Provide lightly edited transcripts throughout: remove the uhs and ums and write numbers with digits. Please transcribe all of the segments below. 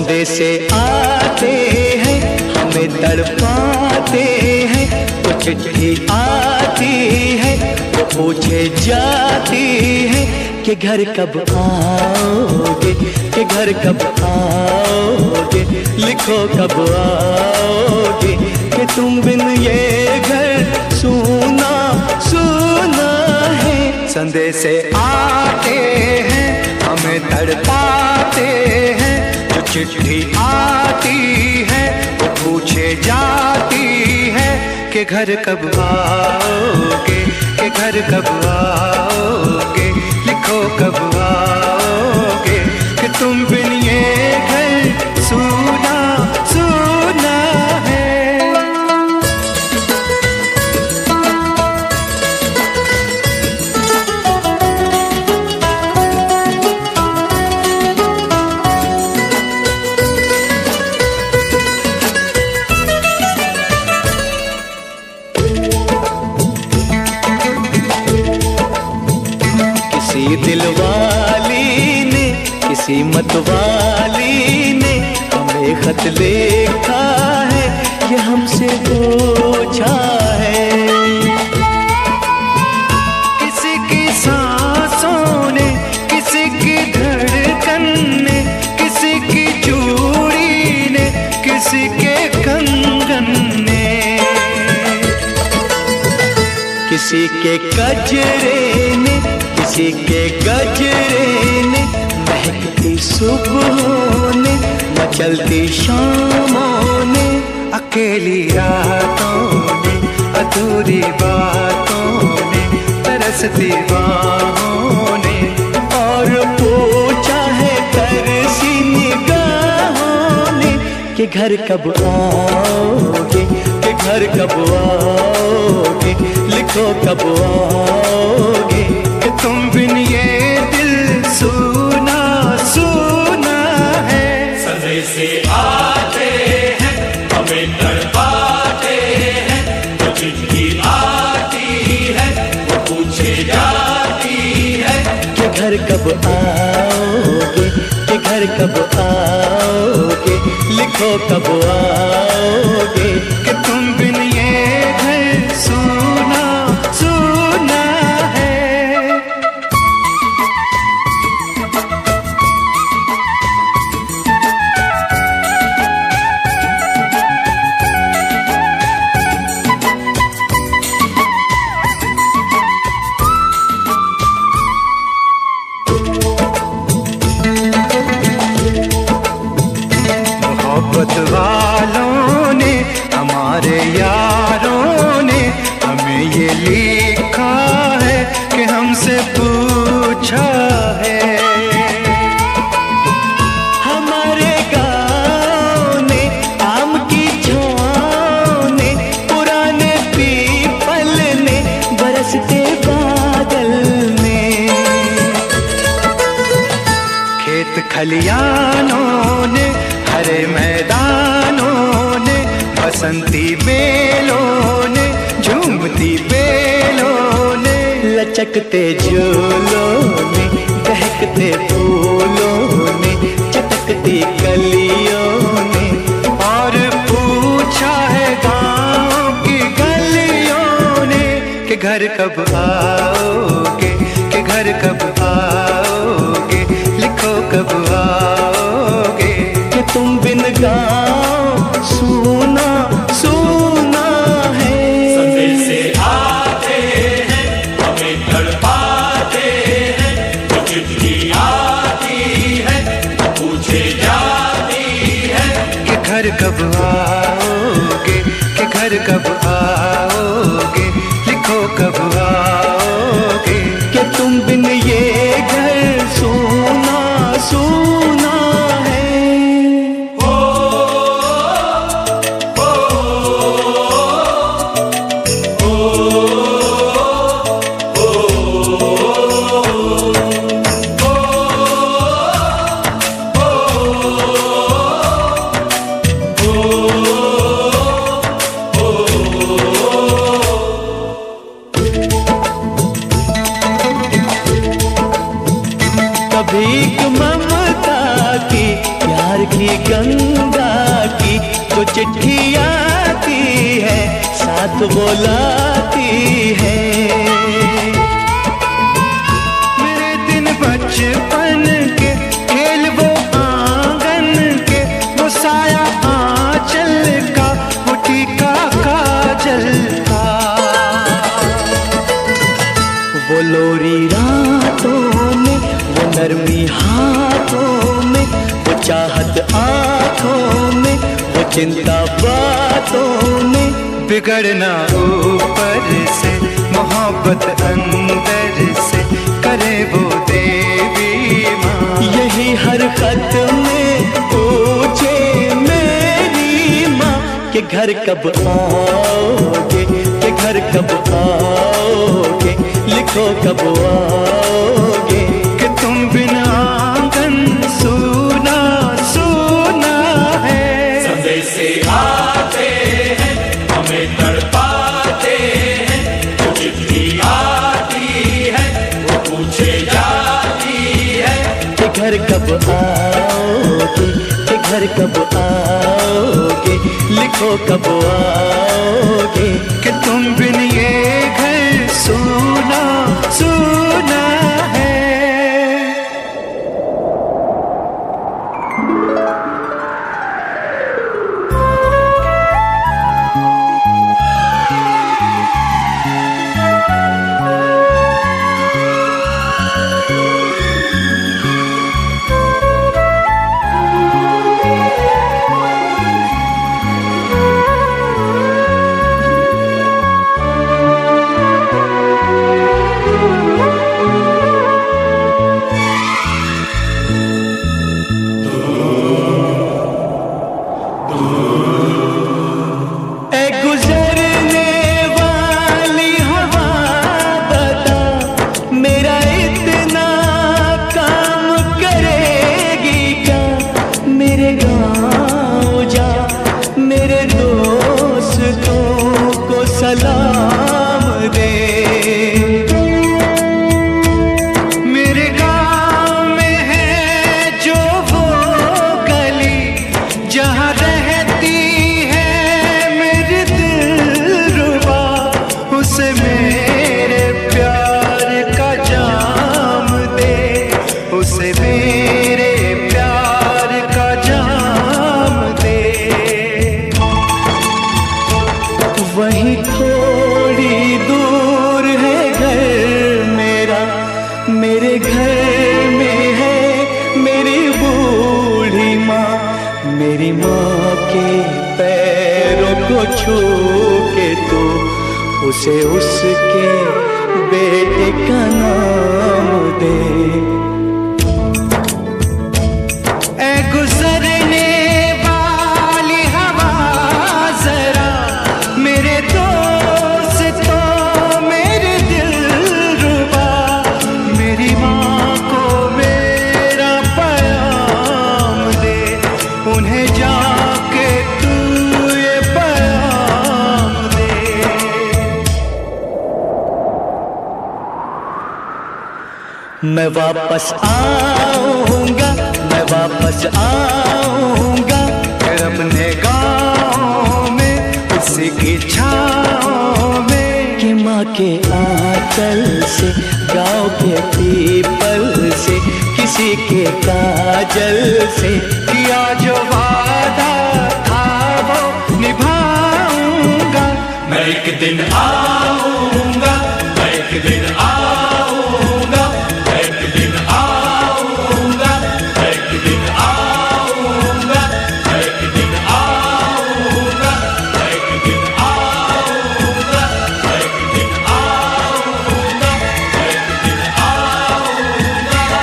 संदेशे आते हैं, हमें तड़पाते हैं। तो चिट्ठी आती है, वो पूछे जाती है कि घर कब आओगे, कि घर कब आओगे, लिखो कब आओगे, कि तुम बिन ये घर सूना सूना है। संदेशे आते हैं, हमें तड़पाते हैं। जो चिट्ठी आती है, वो पूछे जाती है कि घर कब आओगे, कि घर कब आओगे, लिखो कब आओगे, कि तुम बिन ये घर सूना सूना है। किसी दिलवाली ने, किसी मतवाली ने हमें खत लिखा है, ये हमसे पूछा है। किसी की सांसों ने, किसी की धड़कन ने, किसी की चूड़ी ने, किसी के कंगन ने, किसी के गजरे ने, किसी के गजरे ने, महकती सुबहों ने, मचलती शामों ने, अकेली रातों ने, अधूरी बातों ने, तरसती बाहों ने, और पूछा है तरसी निगाहों ने कि घर कब आओगे, कि घर कब आओगे, लिखो कब आओगे, कि तुम बिन ये दिल सूना सूना है। संदेशे आते हैं, हमें तड़पाते हैं। जो चिट्ठी आती है, वो पूछे जाती है कि घर कब आओगे, कि घर कब आओगे, लिखो कब आओगे, कि तुम बिन ये घर सूना सूना है। मोहब्बत वालों ने, हमारे यारों ने हमें ये लिखा है कि हमसे पूछा है। हमारे गाँव ने, आम की छाँव ने, पुराने पीपल ने, बरसते बादल ने, खेत खलियानों ने, हरे मैदानों ने, बसंती बेलों ने, झूमती बेलों ने, लचकते झूलों ने, बहकते फूलों ने, चटकती कलियों ने, और पूछा है गाँव की गलियों ने कि घर कब आओगे, कि घर कब आओगे, लिखो कब आओगे, कि तुम बिन गाँव सूना सूना है। संदेशे आते हैं, हमें तड़पाते हैं। जो चिट्ठी आती है, वो पूछे जाती है कि घर कब आओगे, कि घर कब आओगे, लिखो कब आओगे, कि तुम बिन ये घर सूना सूना है। भीख ममता की, प्यार भी गंगा की जो चिट्ठी आती है साथ बुलाती है। मेरे दिन बचपन के खेल वो आंगन के, वो साया आंचल का, वो टीका काजल का, वो लोरी रातों में, वो नरमी हाथों में, वो चाहत आँखों में, वो चिंता बातों में। बिगड़ना ऊपर से, मोहब्बत अंदर से, करे वो देवी माँ। यही हर खत में पूछे मेरी माँ कि घर कब आओगे, कि घर कब आओगे, लिखो कब आओगे। कि तुम बिना आंगन सूना सूना है। संदेश से आते हैं हमें तड़पाते हैं, जो चिट्ठी आती है वो पूछे जाती है कि घर कब आओगे, कि घर कब आओगे, लिखो कब आओगे। कि तुम बिन ये घर सूना सूना है। उसे उसके बेटे का नाम दे। ऐ गुजरने वाली हवा जरा मेरे दोस्तों, मेरे दिलरुबा, मेरी माँ को मेरा पैगाम दे। उन्हें जाके तू ये पैगाम दे। मैं वापस आऊंगा, मैं वापस आऊंगा, फिर अपने गाँव में उसी की छाँव में। कि माँ के आंचल से, गाँव के पीपल से, किसी के काजल से, किया जो वादा था वो निभाऊंगा। मैं एक दिन आऊंगा, मैं एक दिन आऊंगा, मैं एक दिन आऊंगा, मैं एक दिन आऊंगा, मैं एक दिन आऊंगा, मैं एक दिन आऊंगा, मैं एक दिन आऊंगा, मैं एक दिन आऊंगा।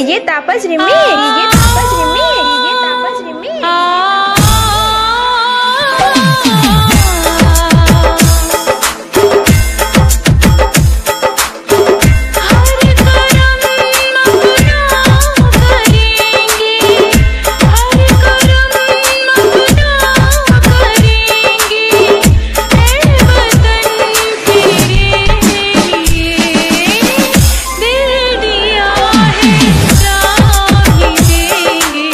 डीजे तापस रिमिक्स, डीजे तापस रिमिक्स, डीजे तापस रिमिक्स। दिल दिया है, जा ही देंगे।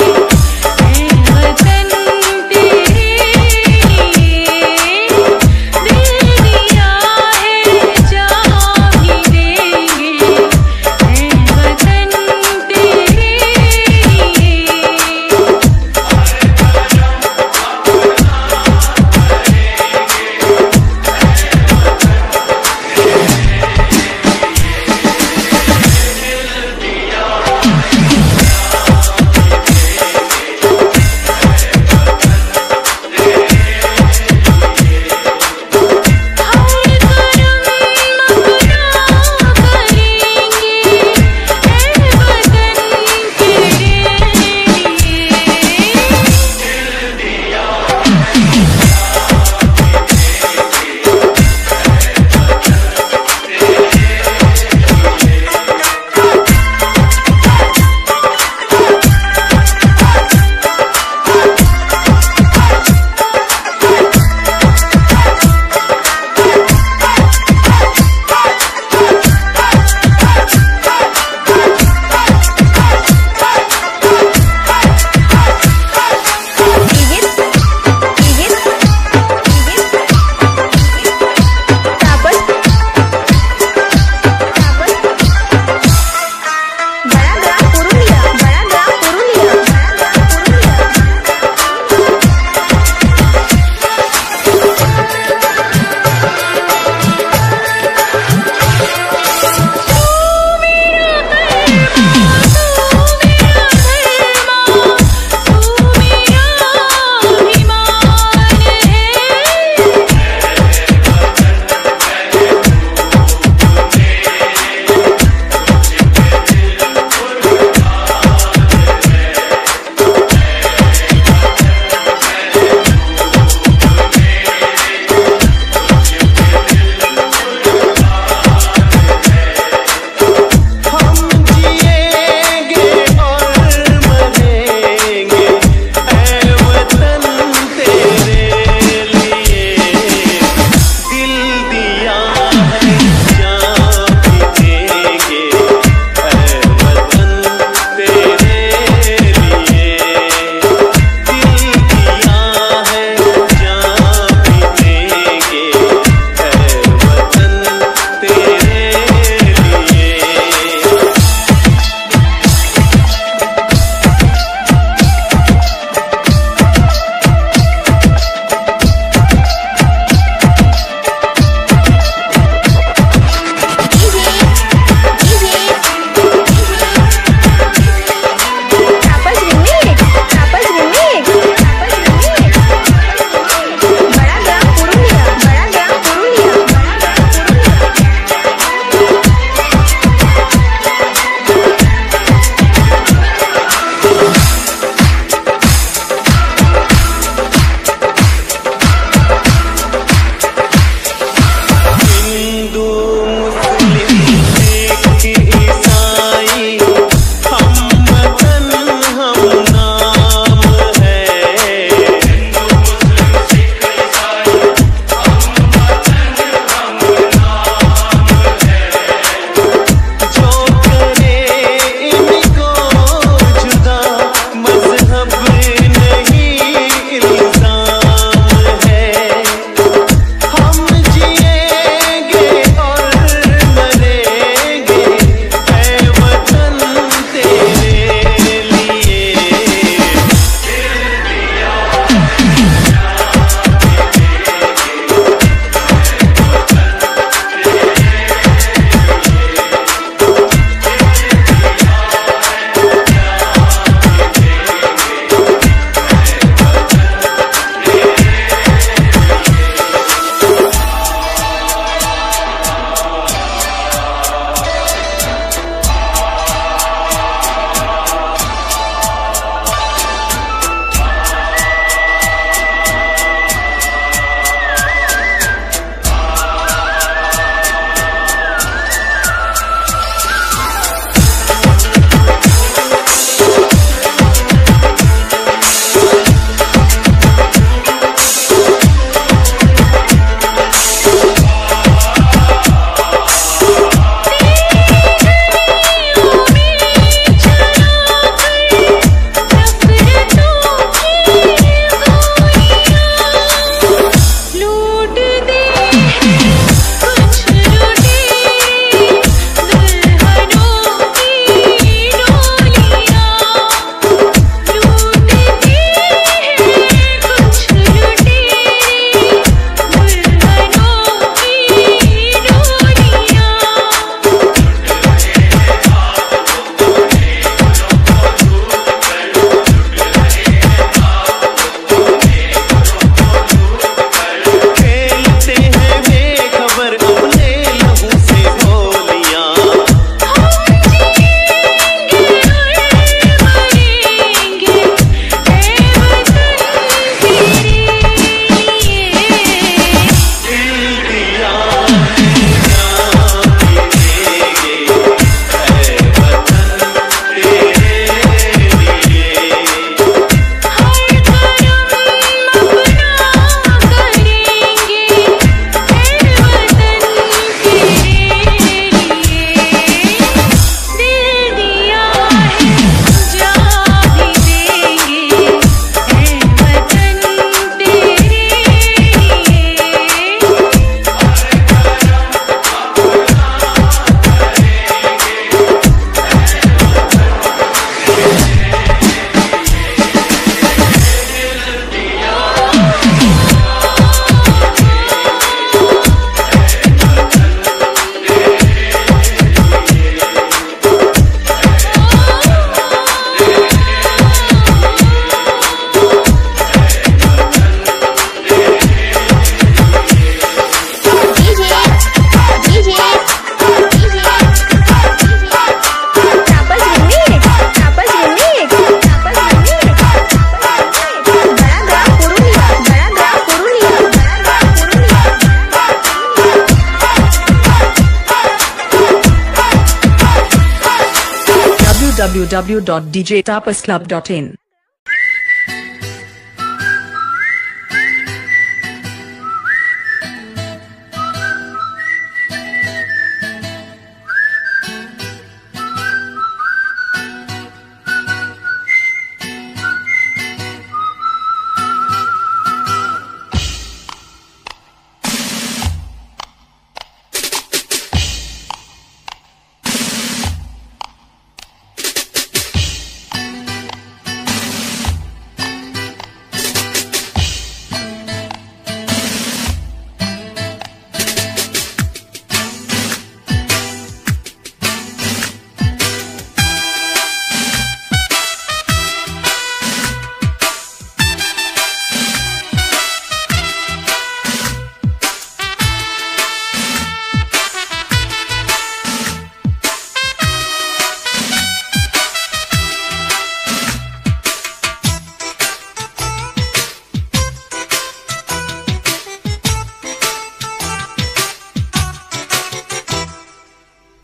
www.djtapasclub.in.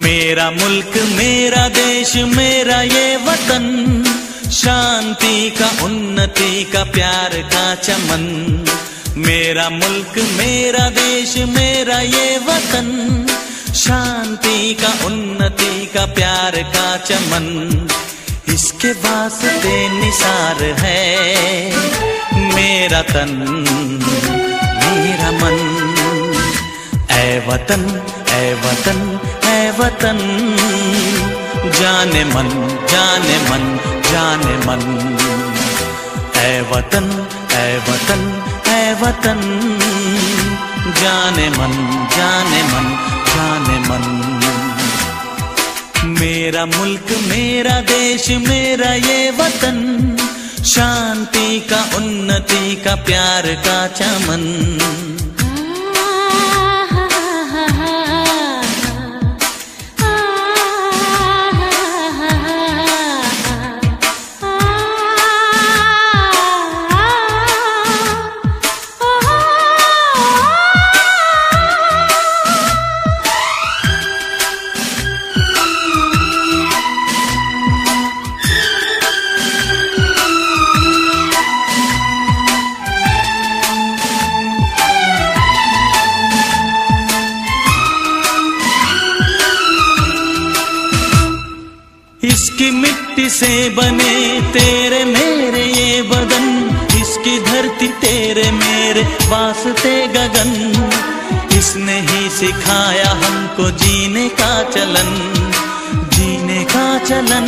मेरा मुल्क मेरा देश मेरा ये वतन, शांति का उन्नति का प्यार का चमन। मेरा मुल्क मेरा देश मेरा ये वतन, शांति का उन्नति का प्यार का चमन। इसके वास्ते निसार है मेरा तन मेरा मन। ऐ वतन ऐ वतन ऐ वतन, जाने मन जाने मन जाने मन। ऐ वतन ऐ वतन ऐ वतन, जाने मन जाने मन जाने मन। मेरा मुल्क मेरा देश मेरा ये वतन, शांति का उन्नति का प्यार का चमन। इसकी मिट्टी से बने तेरे मेरे ये बदन, इसकी धरती तेरे मेरे वास्ते गगन। इसने ही सिखाया हमको जीने का चलन, जीने का चलन।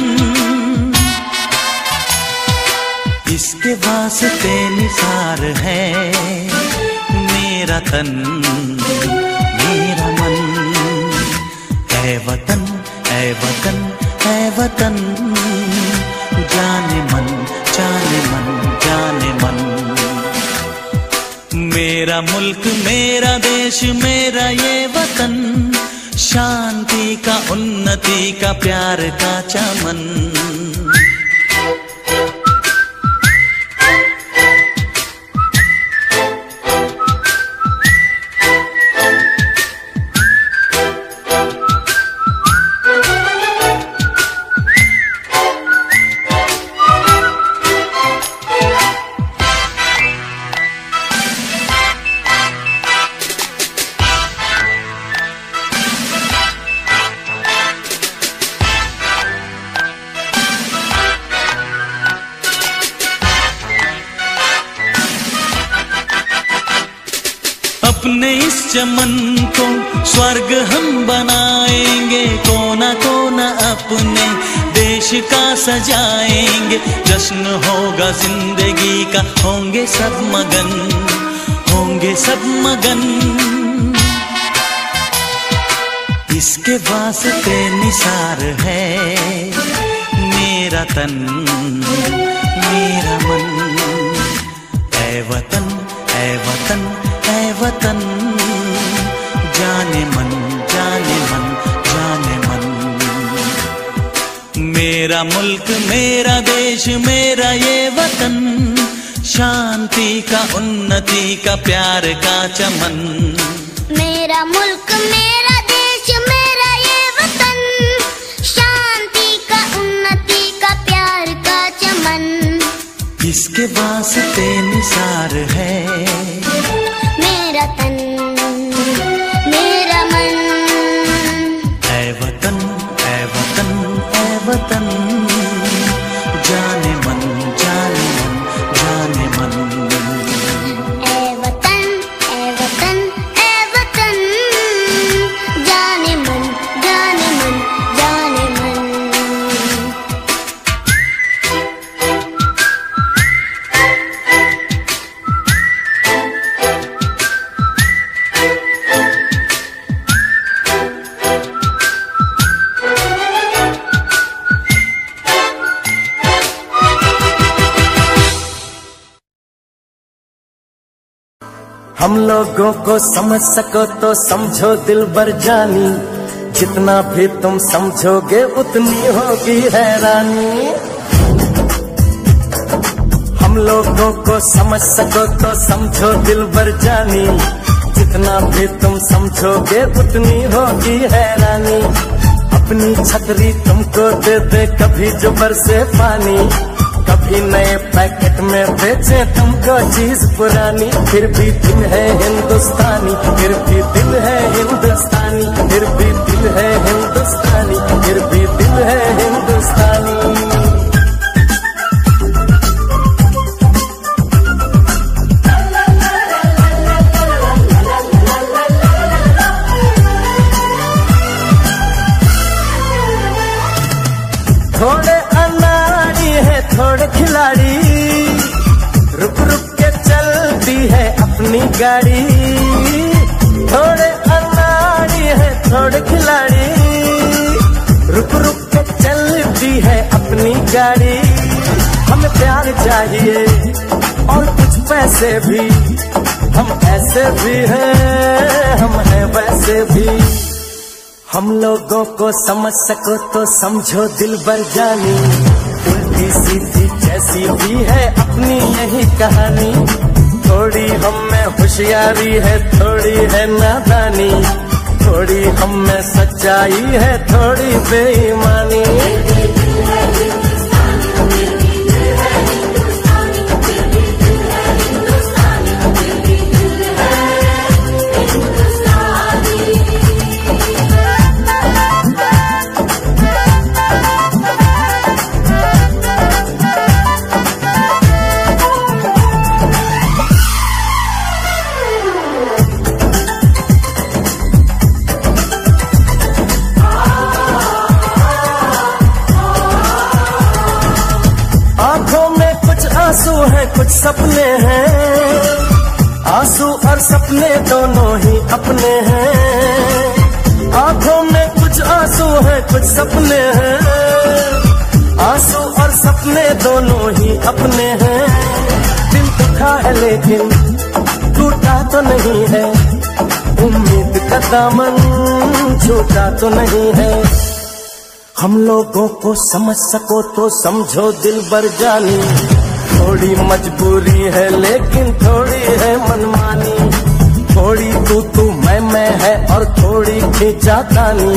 इसके वास्ते निसार है मेरा तन मेरा मन। ऐ वतन ऐ वतन ऐ वतन, जाने मन जाने मन जाने मन। मेरा मुल्क मेरा देश मेरा ये वतन, शांति का उन्नति का प्यार का चमन। अपने इस चमन को स्वर्ग हम बनाएंगे, कोना कोना अपने देश का सजाएंगे। जश्न होगा जिंदगी का, होंगे सब मगन होंगे सब मगन। इसके वास्ते निसार है मेरा तन मेरा मन। ऐ वतन ऐ वतन ऐ वतन, जाने मन जाने मन जाने मन। मेरा मुल्क मेरा देश मेरा ये वतन, शांति का उन्नति का प्यार का चमन। मेरा मुल्क मेरा देश मेरा ये वतन, शांति का उन्नति हम लोगों को समझ सको तो समझो दिलबर जानी, जितना भी तुम समझोगे उतनी होगी हैरानी। हम लोगों को समझ सको तो समझो दिलबर जानी, जितना भी तुम समझोगे उतनी होगी हैरानी। अपनी छतरी तुमको दे दे कभी जो बरसे पानी, कभी नए पैकेट में बेचे तुमको चीज पुरानी। फिर भी दिल है हिंदुस्तानी, फिर भी दिल है हिंदुस्तानी, फिर भी दिल है हिंदुस्तानी, फिर भी दिल है हिंदुस्तानी। थोड़े अनाड़ी है थोड़े खिलाड़ी, रुक रुक के चलती है अपनी गाड़ी। थोड़े अनाड़ी है थोड़े खिलाड़ी, रुक रुक के चलती है अपनी गाड़ी। हमें प्यार चाहिए और कुछ पैसे भी, हम ऐसे भी हैं हम हैं वैसे भी। हम लोगों को समझ सको तो समझो दिलबर जानी, उल्टी सीधी जैसी भी है अपनी यही कहानी। थोड़ी हम में होशियारी है थोड़ी है नादानी, थोड़ी हम में सच्चाई है थोड़ी बेईमानी। आंसू है कुछ सपने हैं, आंसू और सपने दोनों ही अपने हैं। आंखों में कुछ आंसू है कुछ सपने हैं, आंसू और सपने दोनों ही अपने हैं। दिल दुखा है लेकिन टूटा तो नहीं है, उम्मीद का दामन छूटा तो नहीं है। हम लोगों को समझ सको तो समझो दिलबर जानी, थोड़ी मजबूरी है लेकिन थोड़ी है मनमानी। थोड़ी तू मैं है और थोड़ी खींचातानी,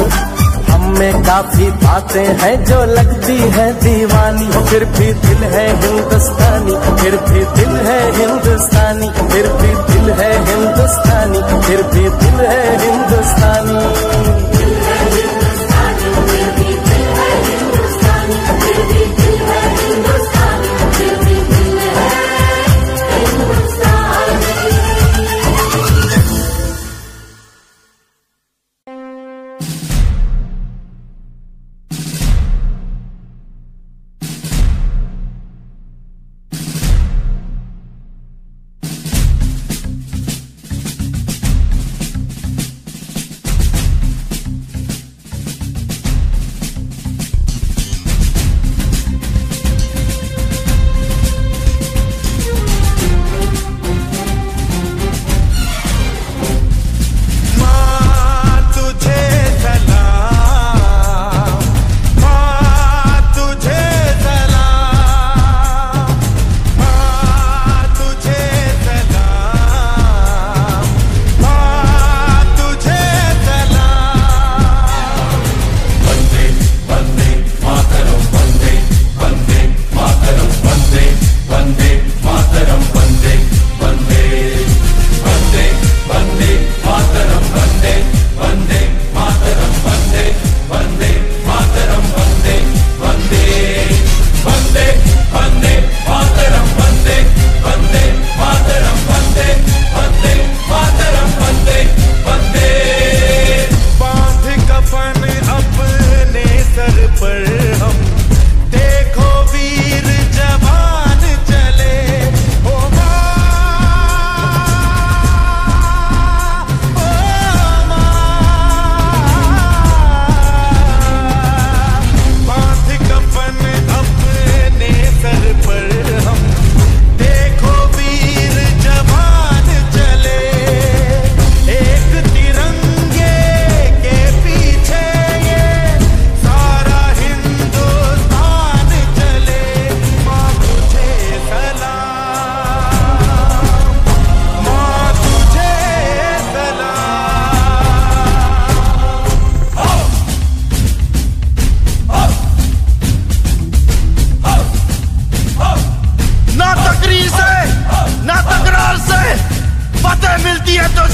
हम में काफी बातें हैं जो लगती है दीवानी। फिर भी दिल है हिंदुस्तानी, फिर भी दिल है हिंदुस्तानी, फिर भी दिल है हिंदुस्तानी, फिर भी दिल है हिंदुस्तानी।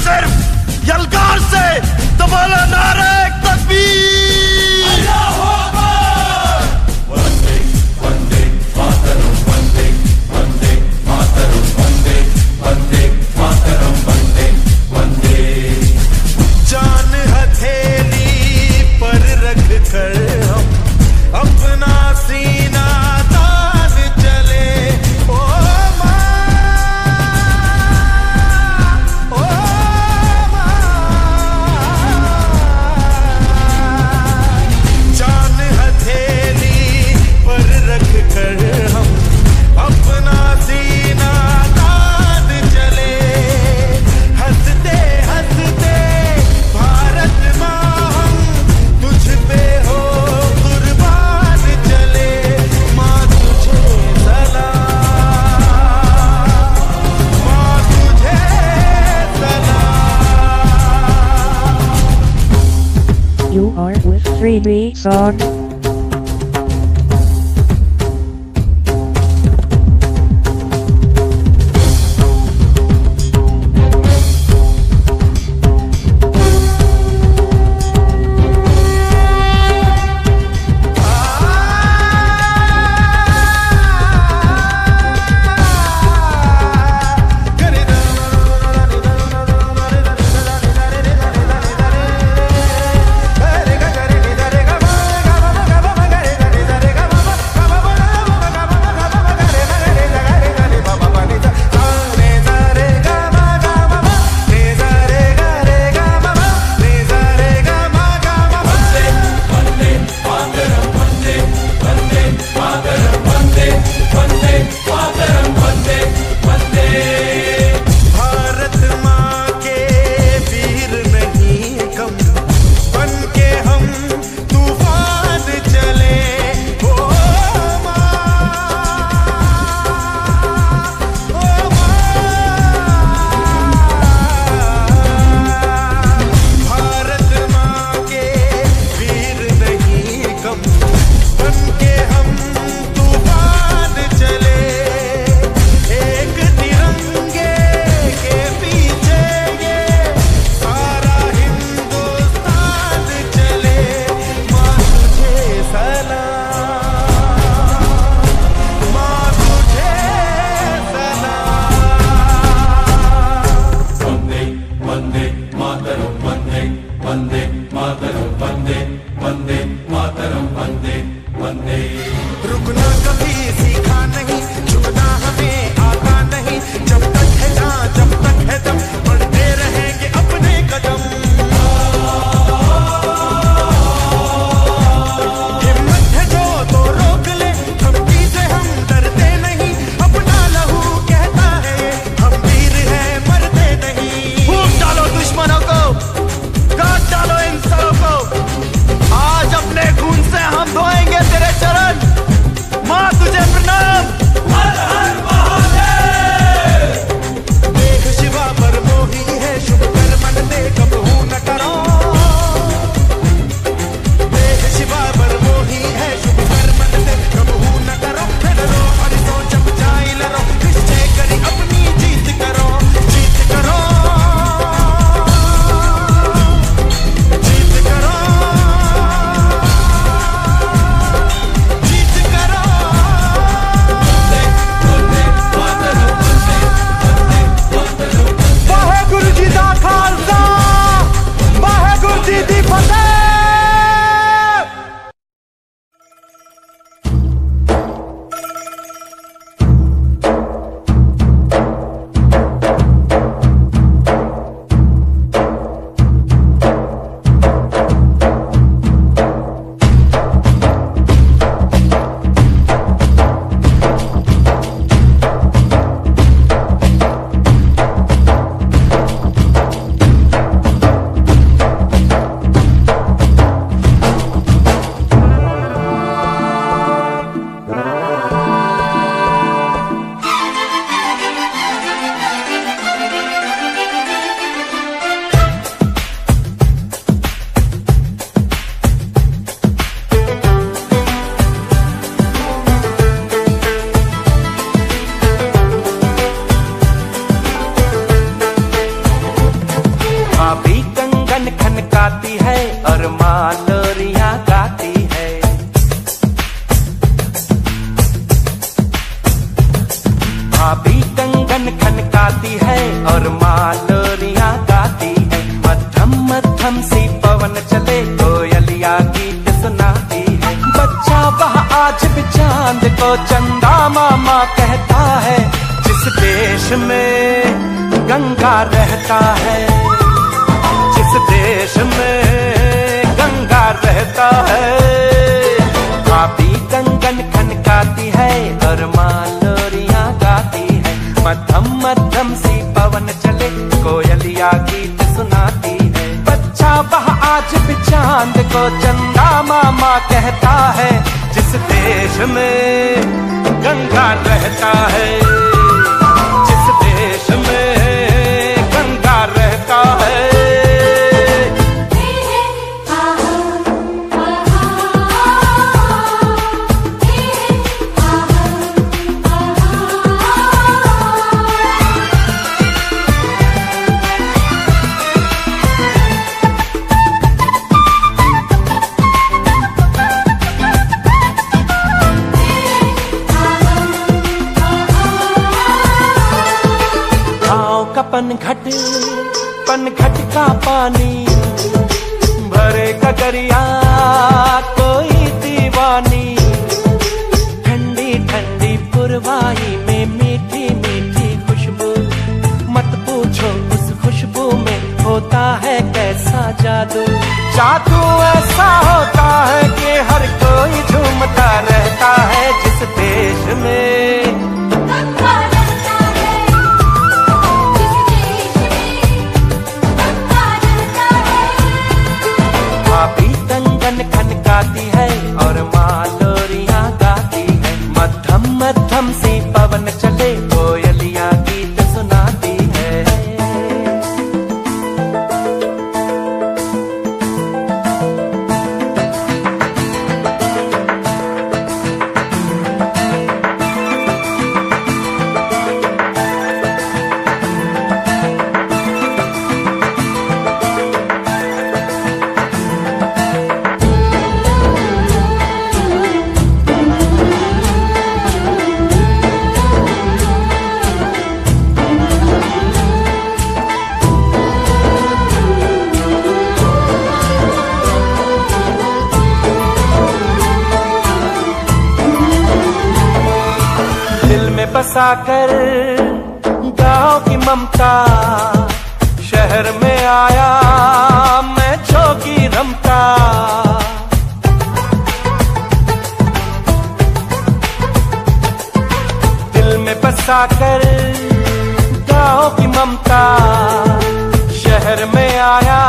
सिर्फ यलगार से तो बोलो नारे तकबीर। जान हथेली पर रख कर हम अपना सीना तान चले। ओ माँ, ओ माँ, जान हथेली पर रख कर हम अपना सीना तान चले। हंसते हंसते भारत माँ हम तुझ पे हो कुर्बान चले। माँ तुझे सलाम, माँ तुझे सलाम। You are with 3D song. Bharat माँ के वीर नहीं कम, बन के हम तूफान चले। ओ माँ, ओ माँ, भारत माँ के वीर नहीं कम, बन के हम तूफान चले। एक तिरंगे के पीछे ये सारा हिंदुस्तान चले। माँ तुझे सलाम, माँ तुझे सलाम। वंदे वंदे मातरम, वंदे वंदे मातरम, वंदे वंदे मातरम, वंदे वंदे। रुकना कभी सीखा नहीं, झुकना हमें आता नहीं। जब तक है जान, जब तक है दम, बढ़ते रहेंगे अपने कदम। हिम्मत है जो तो रोक ले, धमकी से हम डरते नहीं। अपना लहू कहता है ये, हम वीर हैं मरते नहीं। फूंक डालो दुश्मनों को, काट डालो इंसानों को। आज अपने खून से हम धोएंगे तेरे चरण। माँ तुझे प्रणाम। को चंदा मामा कहता है, जिस देश में गंगा रहता है, जिस देश में गंगा रहता है। भाभी कंगन खनकाती है और माँ लोरियां गाती है, मध्यम मध्यम सी पवन चले कोयलिया गीत सुनाती है। बच्चा वह आज भी चांद को चंदा मामा कहता है, जिस देश में गंगा रहता है, जिस देश में गंगा रहता है। पनघट का पानी भरे कगरिया कोई दीवानी, ठंडी ठंडी पुरवाई में मीठी मीठी खुशबू, मत पूछो उस खुशबू में होता है कैसा जादू। जादू ऐसा होता है कि हर कोई झूमता रहता है, जिस देश में भाभी कंगन खनकाती है और माँ लोरियां गाती है, मध्यम मध्यम सी पवन चले कोयलियां गीत सुनाती है। बसाकर गाँव की ममता, शहर में आया मैं जोगी रमता। दिल में बसाकर गाँव की ममता, शहर में आया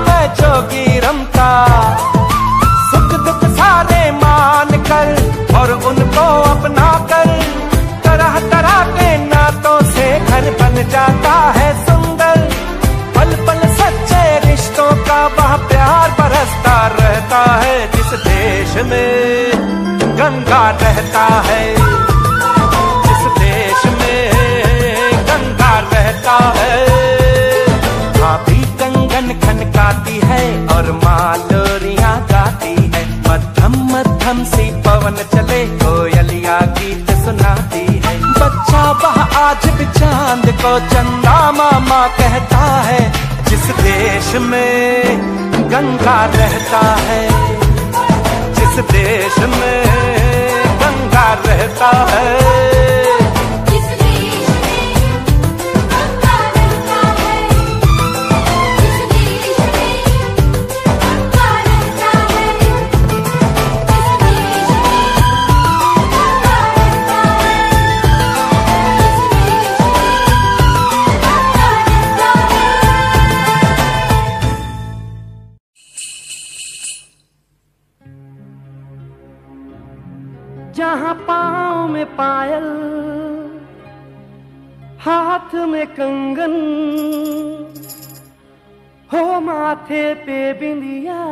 मैं जोगी रमता। सुख दुख सारे मान कर और उनको अपना कर, तरह तरह के नातों से घर बन जाता है सुंदर। पल पल सच्चे रिश्तों का वह प्यार बरसता रहता है, जिस देश में गंगा रहता है, जिस देश में गंगा रहता है। भाभी कंगन खनकाती है और माँ लोरियां गाती है, मध्यम मध्यम सी पवन चले कोयलिया गीत सुनाती है। बच्चा वह आज भी चांद को चंदा मामा कहता है, जिस देश में गंगा रहता है, जिस देश में गंगा रहता है। जहाँ पाँव में पायल, हाथ में कंगन, हो माथे पे बिंदिया,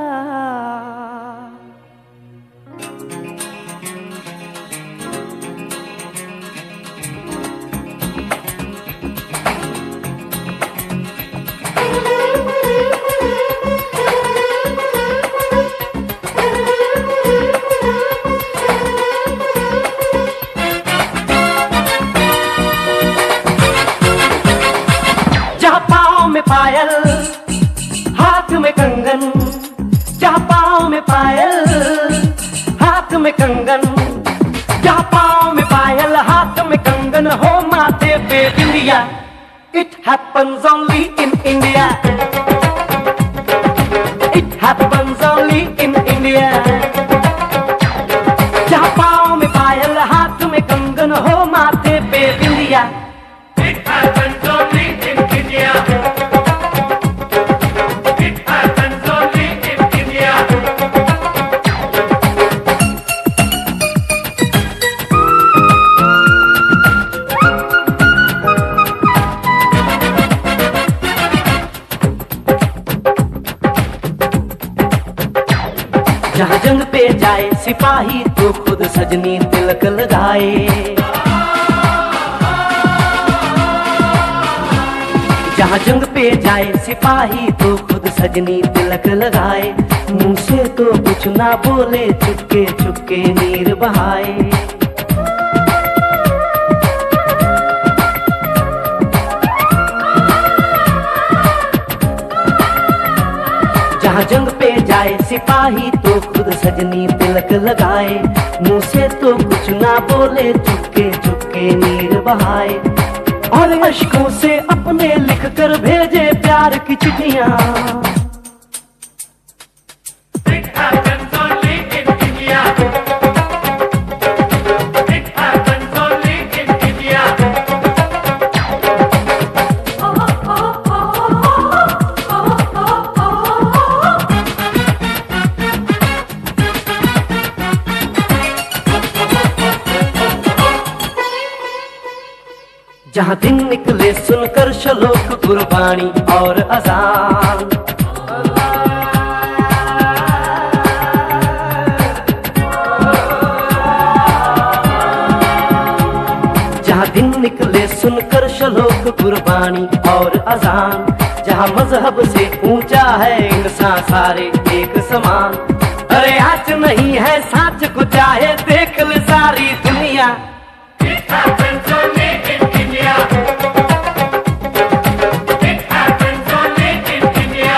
पायल हाथ में कंगन, जहाँ पाँव में पायल हाथ में कंगन, जहाँ पाँव में पायल, हाथ में कंगन हो, माथे पे बिंदिया। It happens only in India. It happens only in India. जहाँ पाँव में पायल, हाथ में कंगन हो, माथे पे बिंदिया। It happens only in India. It happens only in India. जहाँ जंग पे जाए सिपाही तो खुद सजनी तिलक लगाए। जहाँ जंग पे जाए सिपाही तो खुद सजनी तिलक लगाए। मुंह से तो कुछ ना बोले, चुपके चुपके नीर बहाए। जहाँ जंग पे जाए सिपाही तो खुद सजनी तिलक लगाए। मुंह से तो कुछ ना बोले, चुपके चुपके नीर बहाए। और अश्कों से अपने लिख कर भेजे प्यार की चिट्ठियां। It happens only in India. It happens only in India. जहाँ दिन निकले सुनकर श्लोक गुरबाणी और अजान। जहाँ दिन निकले सुनकर श्लोक गुरबाणी और अजान। जहाँ मजहब से ऊंचा है इंसान सारे एक समान। अरे आज नहीं है साच को चाहे देख ले सारी दुनिया। It happens only in India. It happens only in India.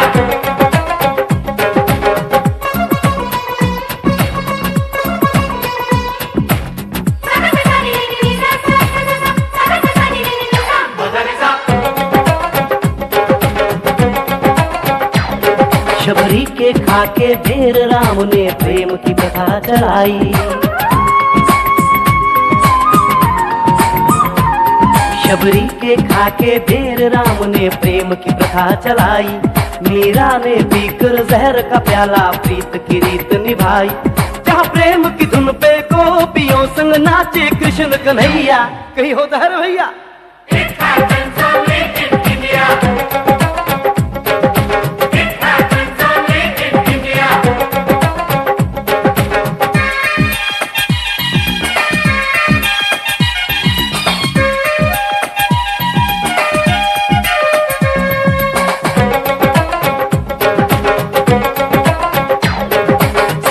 Shabari के खाके ढेर राम ने प्रेम की कथा चलाई। शबरी के खाके ढेर राम ने प्रेम की प्रथा चलाई। मीरा ने पीकर जहर का प्याला प्रीत की रीत निभाई। जहाँ प्रेम की धुन पे गोपियों संग नाचे कृष्ण कन्हैया। कहीं होता है भैया। It happens only in India. It happens only in India.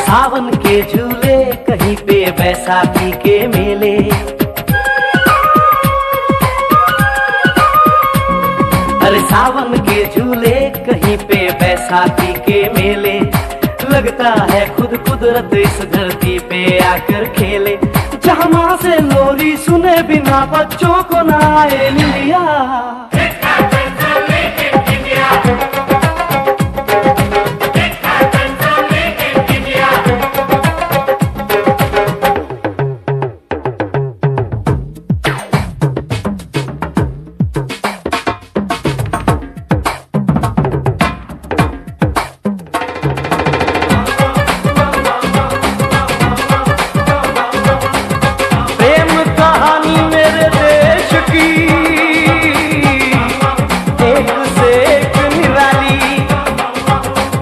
सावन के झूले कहीं पे बैसाखी के मेले। अरे सावन के झूले कहीं पे बैसाखी के मेले। लगता है खुद कुदरत इस धरती पे आकर खेले। जहाँ माँ से लोरी सुने बिना बच्चों को ना आए निंदिया। It happens only in India. It happens only in India. प्रेम कहानी मेरे देश की एक से एक निराली।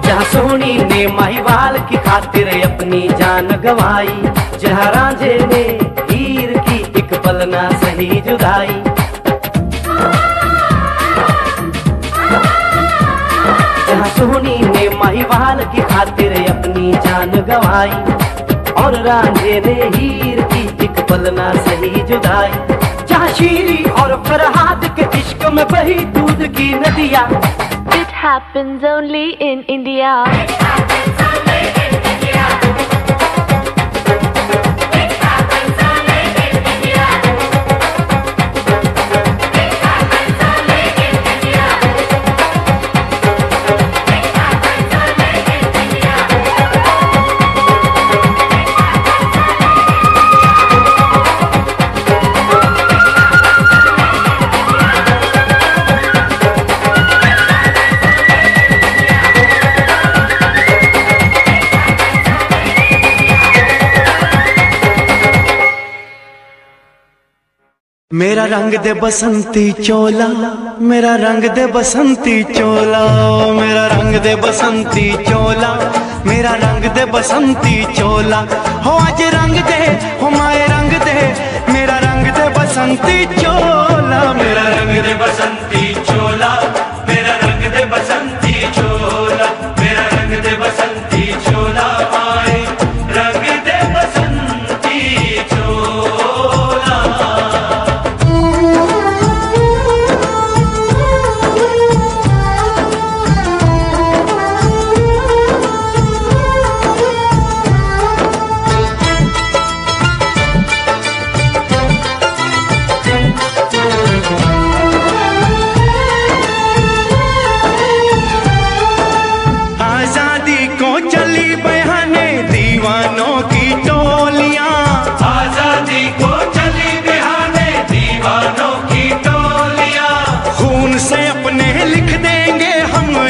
जहाँ सोनी ने महिवाल की खातिर अपनी जान गंवाई। जहाँ रांझे ने हीर की एक पल ना सही जुदाई। जहाँ सोनी ने महिवाल की खातिर अपनी जान गंवाई। और रांझे ने हीर की एक पल ना सही जुदाई। जहाँ शीरी और फरहाद के इश्क में बही दूध की नदियाँ। It happens only in India. It happens only in India. It happens only मेरा रंग दे बसंती चोला, मेरा रंग दे बसंती चोला, मेरा रंग दे बसंती चोला, मेरा रंग दे बसंती चोला। हो आज रंग दे, हो माए रंग दे, मेरा रंग दे बसंती चोला, मेरा रंग दे बसंती चोला, मेरा रंग दे बसंती चोला, मेरा रंग दे बसंती चोला, माए रंग दे बसंती चोला।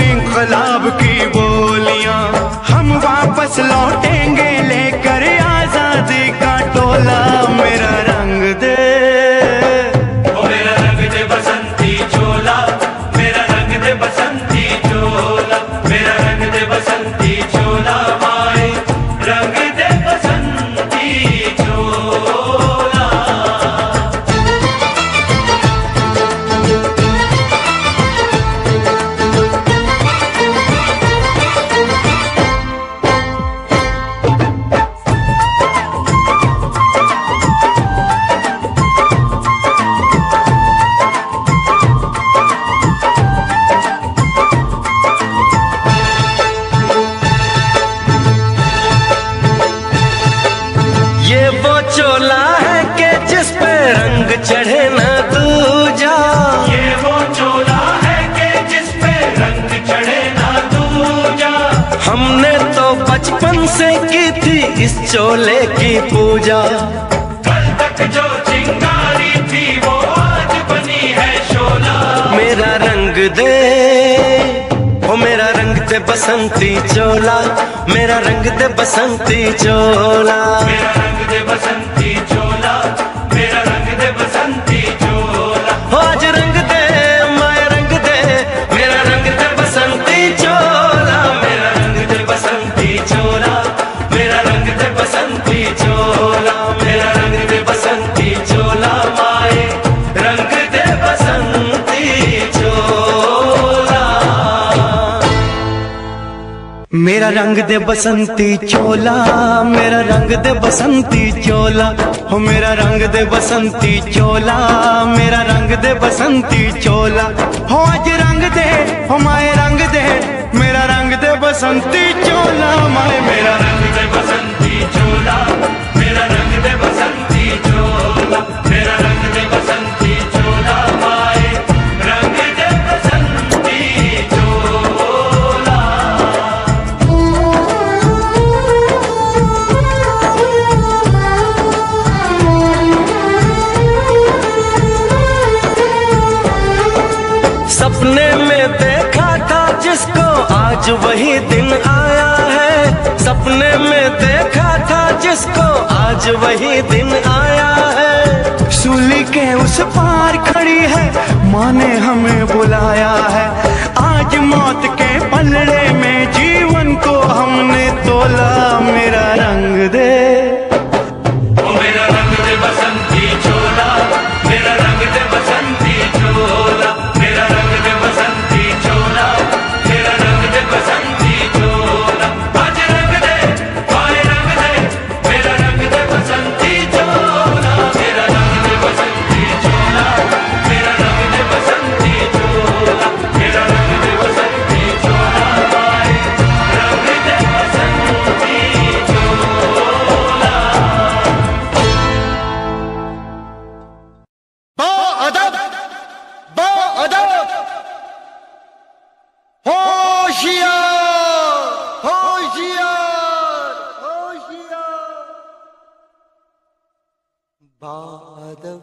इंकलाब की बोलियां हम वापस लौटेंगे लेकर आजादी का टोला। मेरा रंग दे, ओ मेरा रंग दे बसंती चोला, मेरा रंग दे बसंती चोला, मेरा रंग दे बसंती चोला, माए रंग दे बसंती चोला। ये वो चोला है कि जिस पे रंग चढ़े न दूजा, ये वो चोला है कि जिस पे रंग चढ़े न दूजा। हमने तो बचपन से की थी इस चोले की पूजा, कल तक जो चिंगारी थी वो आज बनी है शोला। मेरा रंग दे, ओ मेरा रंग दे बसंती चोला, मेरा रंग दे बसंती चोला, मेरा रंग दे बसंती चोला, मेरा रंग दे बसंती चोला। हो आज रंग दे, माया रंग दे, मेरा रंग दे बसंती चोला, मेरा रंग दे बसंती चोला, मेरा रंग दे बसंती चोला, मेरा रंग दे बसंती चोला, माए रंग दे बसंती चोला। मेरा रंग दे बसंती चोला, मेरा रंग दे बसंती चोला, हो मेरा रंग दे बसंती चोला, मेरा रंग दे बसंती चोला। हो आज रंग दे, हो माए रंग दे, मेरा रंग दे बसंती चोला, माए मेरा रंग दे बसंती चोला, मेरा रंग दे बसंती चोला, मेरा रंग दे बसंती चोला, माए रंग दे बसंती चोला। सपने में देखा था जिसको आज वही दिन आया है, सपने में देखा था जिसको आज वही दिन आया है। सूली के उस पार खड़ी है, माँ ने हमें बुलाया है। आज मौत के पलड़े में जीवन को हमने तोला। मेरा रंग दे, ओ मेरा रंग दे बसंती चोला, मेरा रंग दे बसंती चोला, मेरा रंग दे बसंती चोला, मेरा रंग दे बसंती चोला। आज रंग दे, माए रंग दे, मेरा रंग दे बसंती चोला, मेरा रंग दे बसंती चोला, मेरा रंग दे बसंती चोला, मेरा रंग दे बसंती चोला, माए रंग दे बसंती चोला। अदब होशियार होशियार होशियार। बादब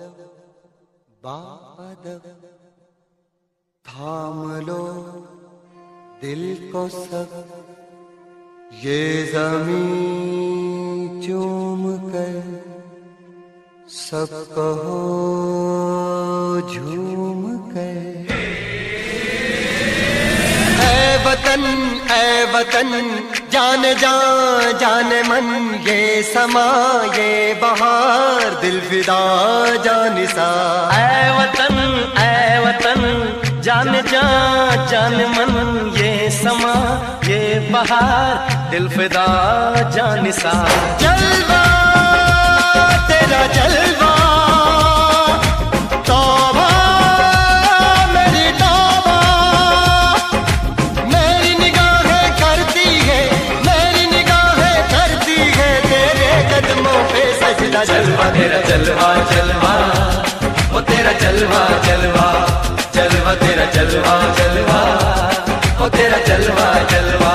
बादब थाम लो दिल को सब, ये ज़मीं चूम कर सब कहो झूम कर। ऐ वतन जाने जा जाने मन, ये समा ये बहार दिल फिदा जानिसा। ऐ वतन जाने जा जाने मन, ये समा ये बहार दिल फिदा जानिसा। जलवा तेरा जलवा, तौबा मेरी तौबा, मेरी निगाहें करती है, मेरी निगाहें करती है तेरे कदमों पे सजदा। जलवा तेरा जलवा जलवा, वो तेरा जलवा जलवा, जलवा तेरा जलवा जलवा, वो तेरा जलवा जलवा।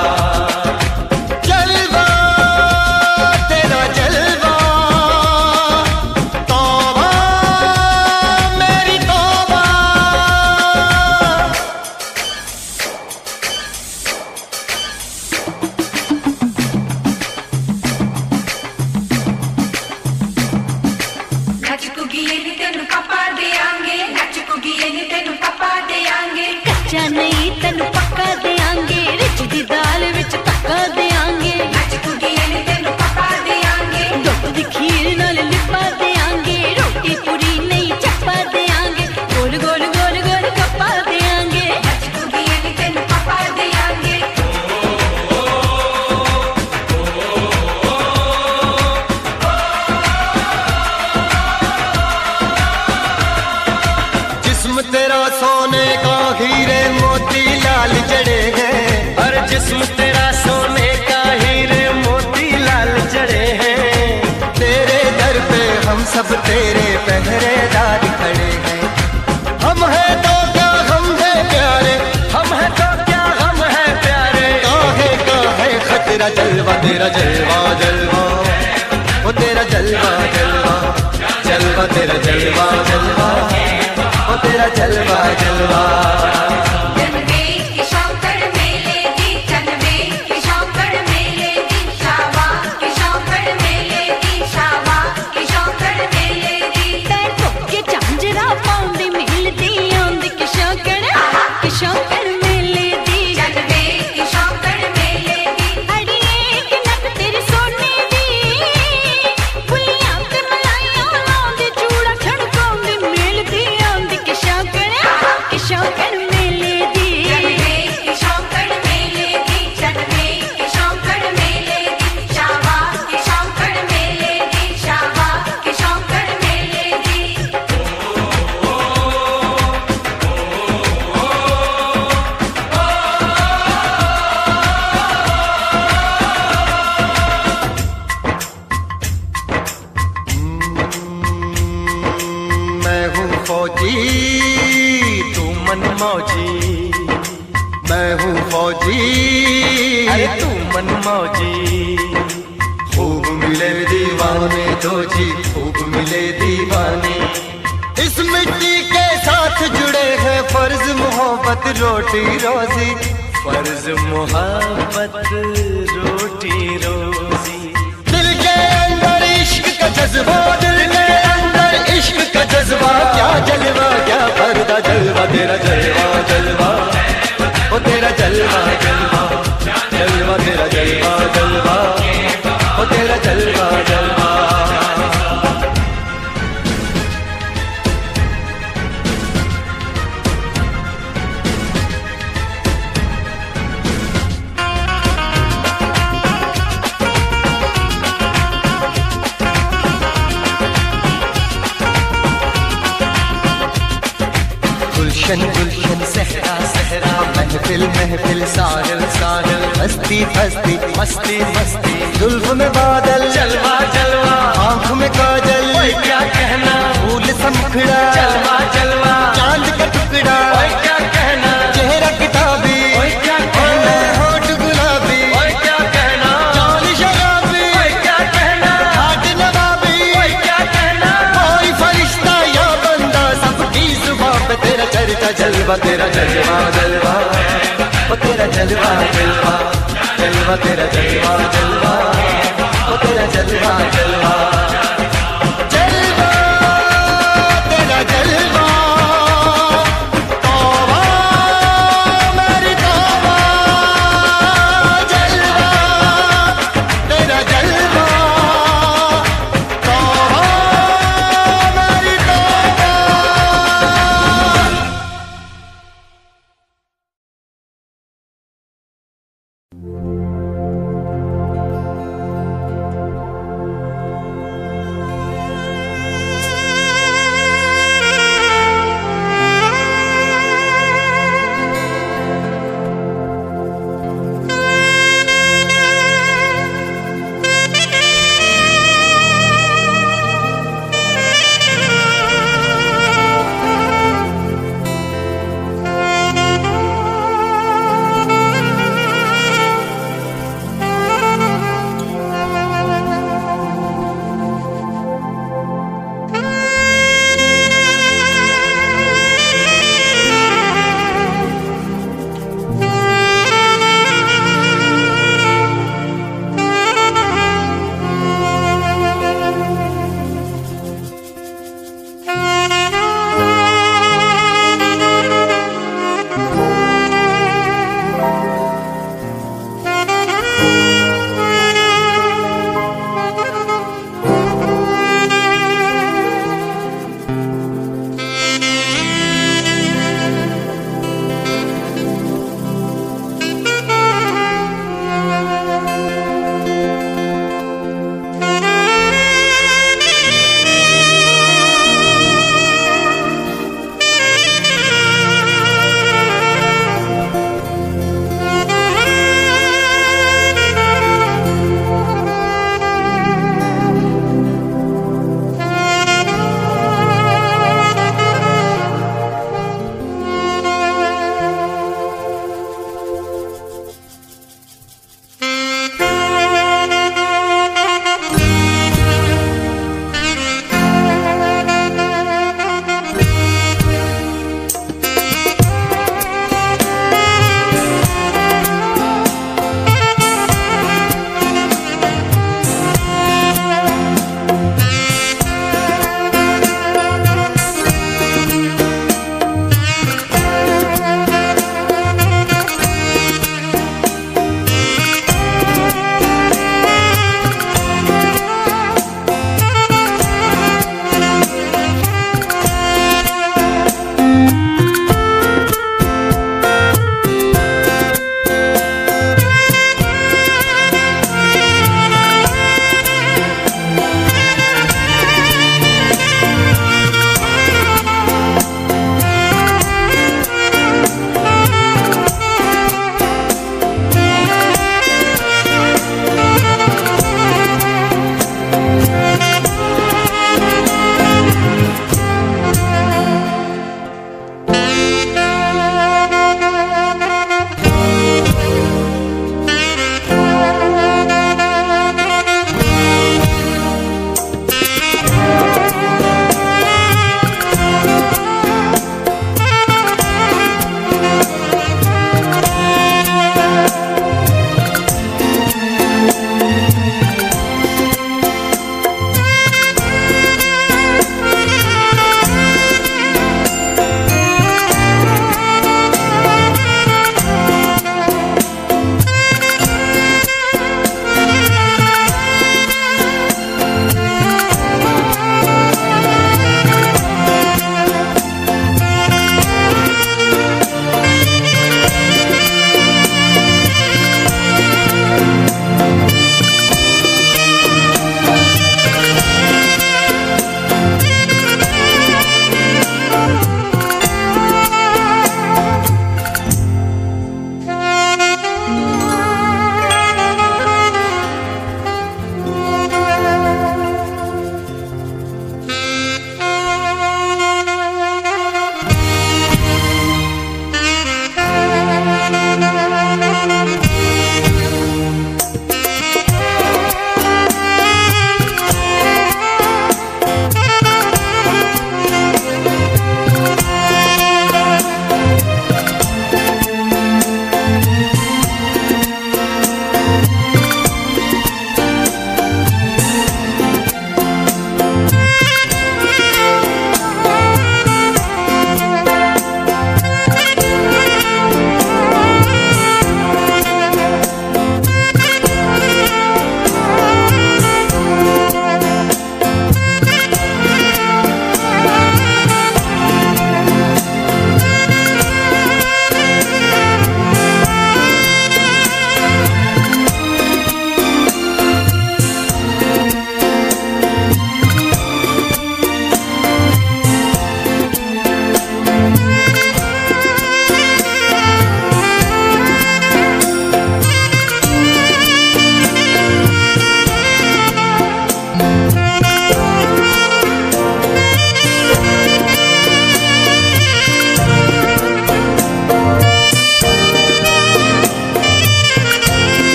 जलवा तेरा जलवा, तौबा मेरी तौबा। कच्चा नहीं तेनू पक्का देंगे, रिच दी दाल विच तक्का देंगे। दुध दी खीर नाल लिपा देंगे, रोटी पूरी नहीं चप्पा देंगे। गोल गोल गोल गोल कप्पा देंगे। जिस्म तेरा सोने का हीरे मोती लाल जड़े हैं, और जिस्म तेरा सोने का हीरे मोती लाल जड़े हैं। तेरे दर पे हम सब तेरे पहरेदार खड़े हैं। हम हैं तो क्या हम हैं प्यारे, हम है तो क्या हम है प्यारे। काहे खतरा। जलवा तेरा जलवा जलवा, वो तेरा जलवा जलवा, जलवा तेरा जलवा जलवा, वो तेरा जलवा जलवा। फौजी तू मन मौजी, मैं हूँ फौजी अरे तू मन मौजी। खूब मिले दीवाने तो जी, खूब मिले दीवाने। इस मिट्टी के साथ जुड़े हैं फर्ज मोहब्बत रोटी रोजी, फर्ज मोहब्बत रोटी रोजी। दिल के अंदर इश्क का जज्बा, दिल के अंदर इश्क का जज्बा। क्या जलवा क्या पर्दा, जलवा तेरा जलवा जलवा, वो तेरा जलवा जलवा, जलवा तेरा जलवा जलवा, वो तेरा जलवा जलवा। गुलशन गुलशन सहरा सहरा, महफिल महफिल साहिल साहिल, हस्ती हस्ती मस्ती मस्ती। जुल्फ में बादल जलवा जलवा, आँख में काजल, ओए क्या कहना, फूल समखड़ा जलवा जलवा, चांद का टुकड़ा, ओए क्या कहना, चेहरा किताबी, ओए क्या कहना, होठ गुलाबी, ओए क्या कहना, चाल शराबी, ओए क्या कहना, हाथ नवाबी, ओए क्या कहना। कोई फरिश्ता या बंदा, सबकी जुबां पे तेरा चर्चा। जलवा तेरा जलवा जलवा, वो तेरा जलवा जलवा, जलवा तेरा जलवा जलवा, वो तेरा जलवा जलवा। जलवा तेरा जलवा,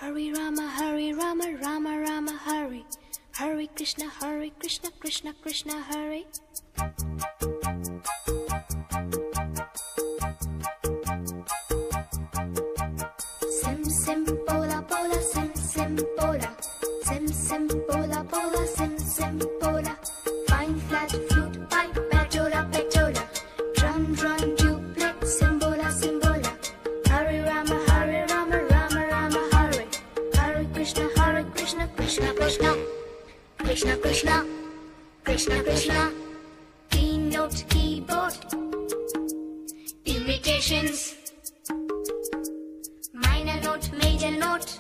Hare Rama, Hare Rama, Rama Rama, Hare. Hare Krishna, Krishna Krishna, Hare. Sim sim pola pola, sim sim pola. Sim sim pola pola, sim sim pola. Fine flat flute pipe, petola petola. Drum drum duplex, simbola simbola. Hare Rama, Hare Rama, Rama Rama, Hare. Hare Krishna, Krishna Krishna. Krishna Krishna, Krishna Krishna. Keynote keyboard. Imitations. Minor note, major note.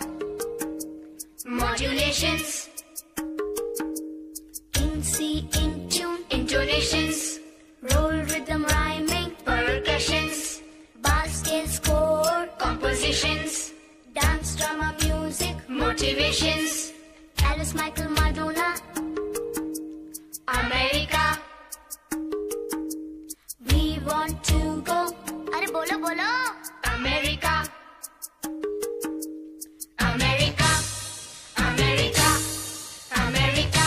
Modulations. In C, in tune, intonations. Roll rhythm, rhyming, percussions. Bar scale, score, compositions. Dance, drama, music, motivations. Alice, Michael, Madonna. America. We want to go. Arey bolo bolo. America. America. America. America.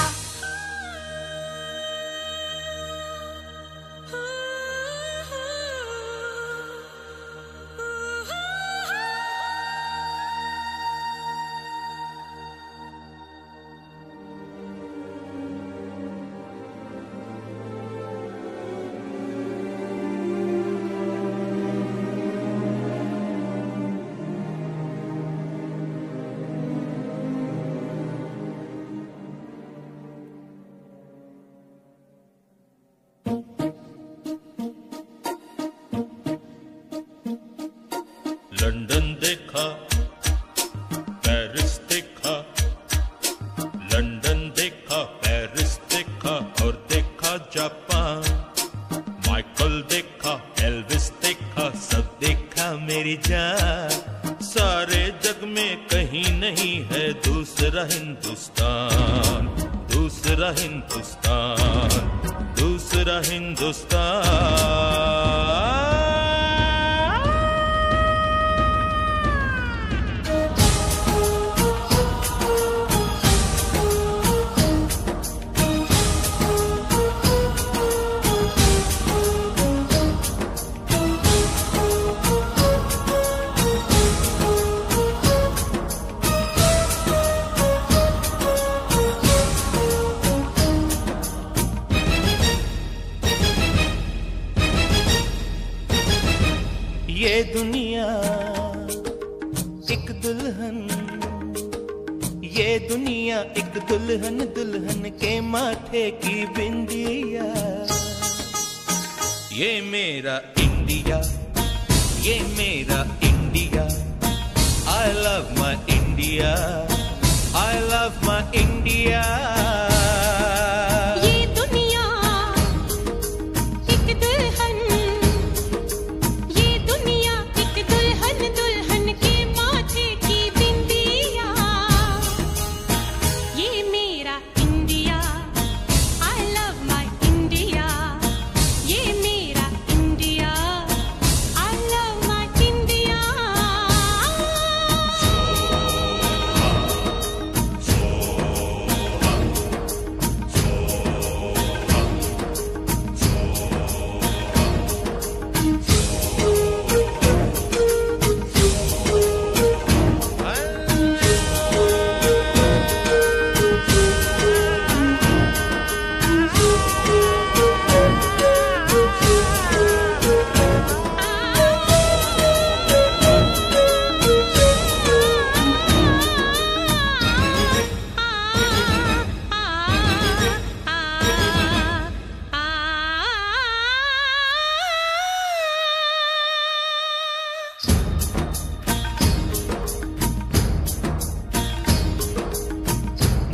London देखा, Paris देखा, London देखा, Paris देखा और देखा Japan. Michael देखा, Elvis देखा, सब देखा मेरी जान। सारे जग में कहीं नहीं है दूसरा हिंदुस्तान, दूसरा हिंदुस्तान, दूसरा हिंदुस्तान। ये दुनिया एक दुल्हन, ये दुनिया एक दुल्हन, दुल्हन के माथे की बिंदिया। ये मेरा इंडिया, ये मेरा India. I love my India, I love my India।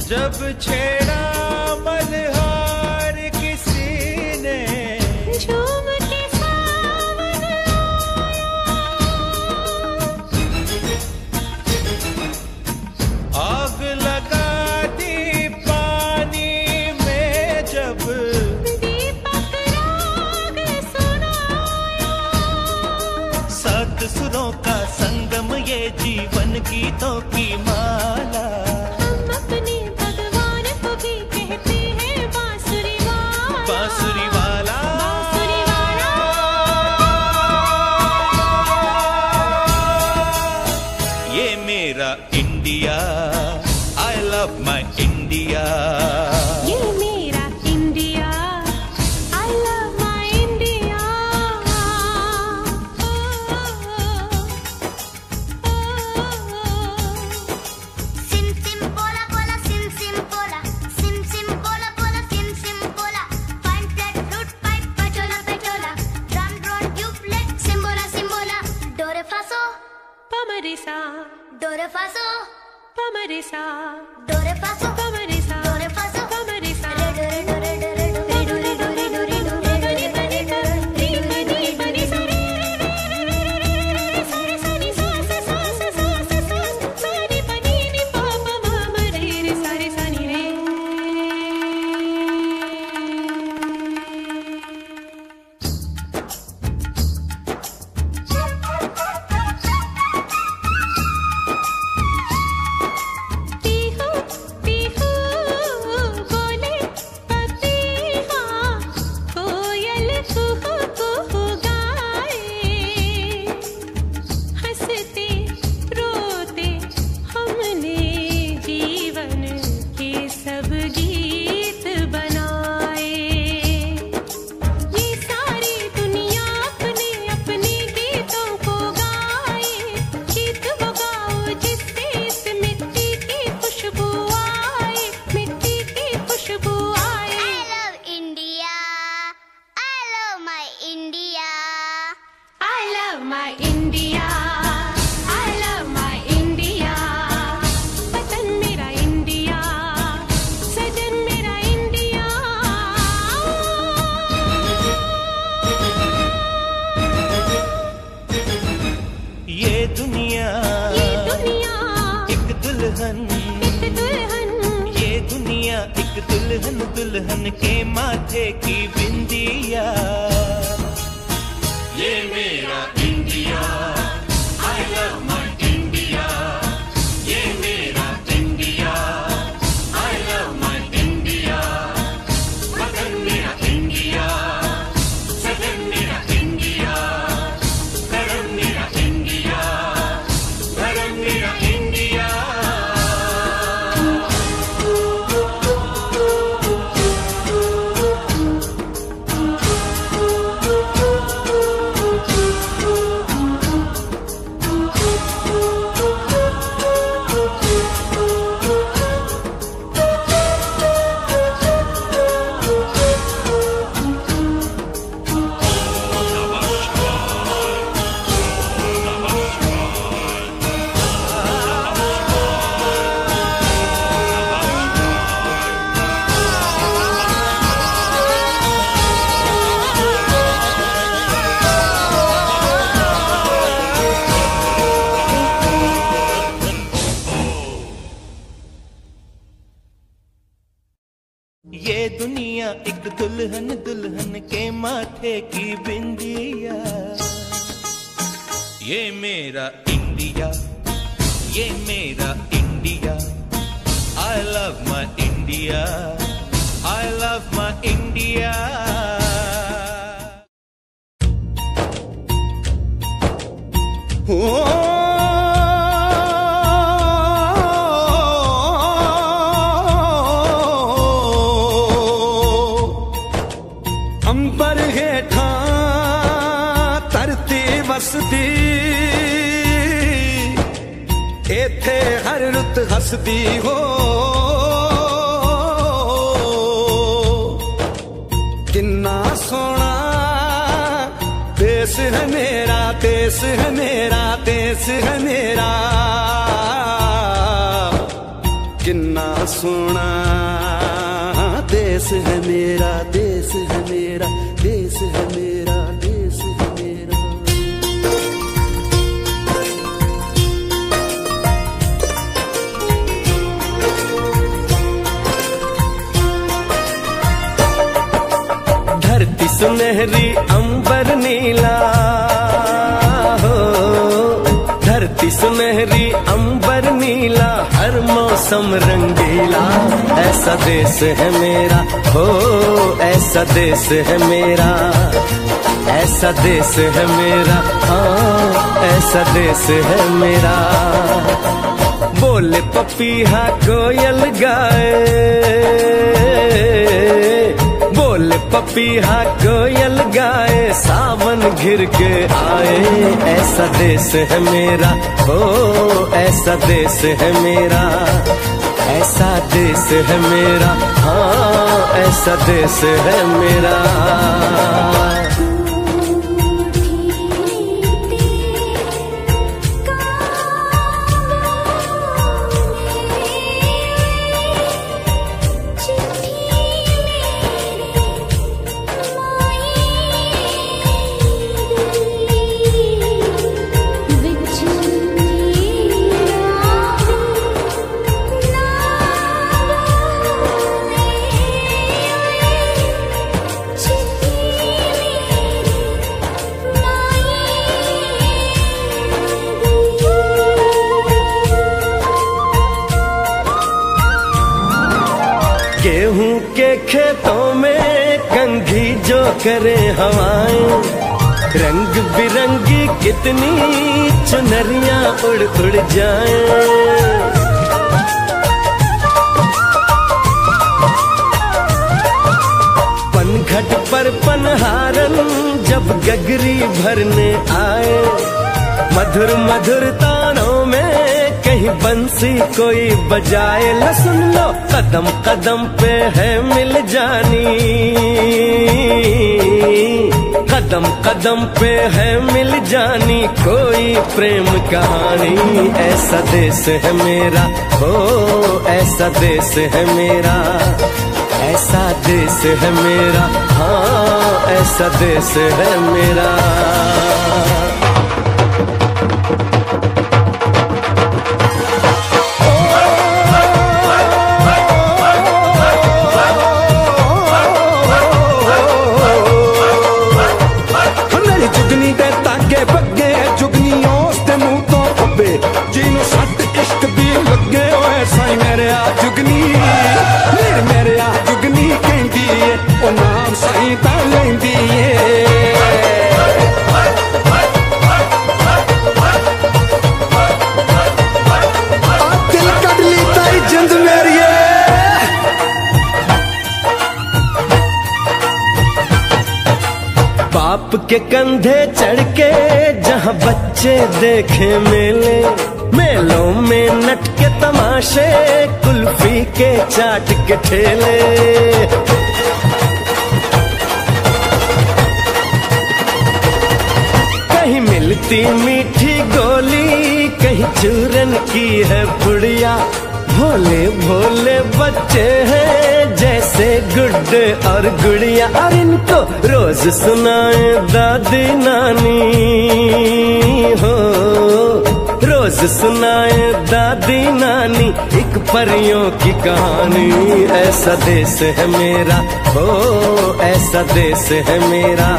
जब छेड़ा मल्हार किसी ने, झूम के सावन आग लगा दी पानी में, जब दीपक राग सुनाया। सात सुरों का संगम ये जीवन गीतों की माला। हम अपने भगवान को भी कहते हैं बांसुरी वाला, बांसुरी वाला, बांसुरी वाला। ये मेरा India, I love my India। ये मेरा India, I love my India। Sim sim bola bola sim sim bola, sim sim bola bola sim sim bola, fine flat flute pipe pachola pachola, drum drone duplet simbola simbola, do re fa so पमरिसा, do re fa so पमरिसा, do re fa so पमरिसा, do re fa so पमरिसा। re do re do re do re do re do re do re do re do re do re बने कर री री री बने सारे सारे सारे सास सास सास सास सारे बने नी पापा मामा रे रे सारे सानी रे। पीहू पीहू बोले पपीहा, कोयल कुहू कुहू गाए, हंसते रोते हमने जीवन के सब गीत बनाए। ये सारी दुनिया अपने अपने गीतों को गाए, गीत वो गाओ जिससे इस मिट्टी की खुशबू आए, मिट्टी की खुशबू आए। I love India, I love my India। I love my India, I love my India। वतन मेरा इंडिया, सजन मेरा इंडिया। ये दुनिया एक दुल्हन, एक दुल्हन, ये दुनिया एक दुल्हन, दुल्हन के माथे की बिंदिया। ये मेरा India, I love my India। ये मेरा India, I love my India। वतन मेरा इंडिया, सजन मेरा इंडिया, करम मेरा इंडिया, धर्म मेरा इंडिया। ये दुनिया एक दुल्हन, दुल्हन के माथे की बिंदिया। ये मेरा इंडिया, ये मेरा India. I love my India, I love my India। अंबर हेठा धरती वसदी, एथे हर रुत हसदी हो। किन्ना सोना देश है मेरा, देश है मेरा, देश है मेरा। किन्ना सोना देश है मेरा, देश है मेरा, देश है मेरा, देश है मेरा। धरती सुनहरी अंबर नीला हो, धरती सुनहरी अंबर मौसम रंगीला, ऐसा देश है मेरा, हो ऐसा देश है मेरा, ऐसा देश है मेरा, हाँ ऐसा देश है मेरा। बोले पपीहा कोयल गाए, बोले पपीहा कोयल गाए, सावन घिर के आए, ऐसा देश है मेरा, हो ऐसा देश है मेरा, ऐसा देश है मेरा, हाँ ऐसा देश है मेरा। गेहूं के खेतों में कंघी जो करे हवाएं, रंग बिरंगी कितनी चुनरियां उड़ उड़ जाएं। पनघट पर पनहारन जब गगरी भरने आए, मधुर मधुर तानों में कहीं बंसी कोई बजाए, ल सुन लो कदम कदम पे है मिल जानी, कदम कदम पे है मिल जानी कोई प्रेम कहानी, ऐसा देश है मेरा, हो ऐसा देश है मेरा, ऐसा देश है मेरा, हाँ ऐसा देश है मेरा। बाप के कंधे चढ़ के जहाँ बच्चे देखे मेले, मेलों में नट के तमाशे, कुल्फी के चाट के ठेले। कहीं मिलती मीठी गोली, कहीं चूरन की है पुड़िया, भोले भोले बच्चे हैं जैसे गुड्डे और गुड़िया, और इनको रोज सुनाए दादी नानी, हो रोज सुनाए दादी नानी एक परियों की कहानी, ऐसा देश है मेरा, हो ऐसा देश है मेरा,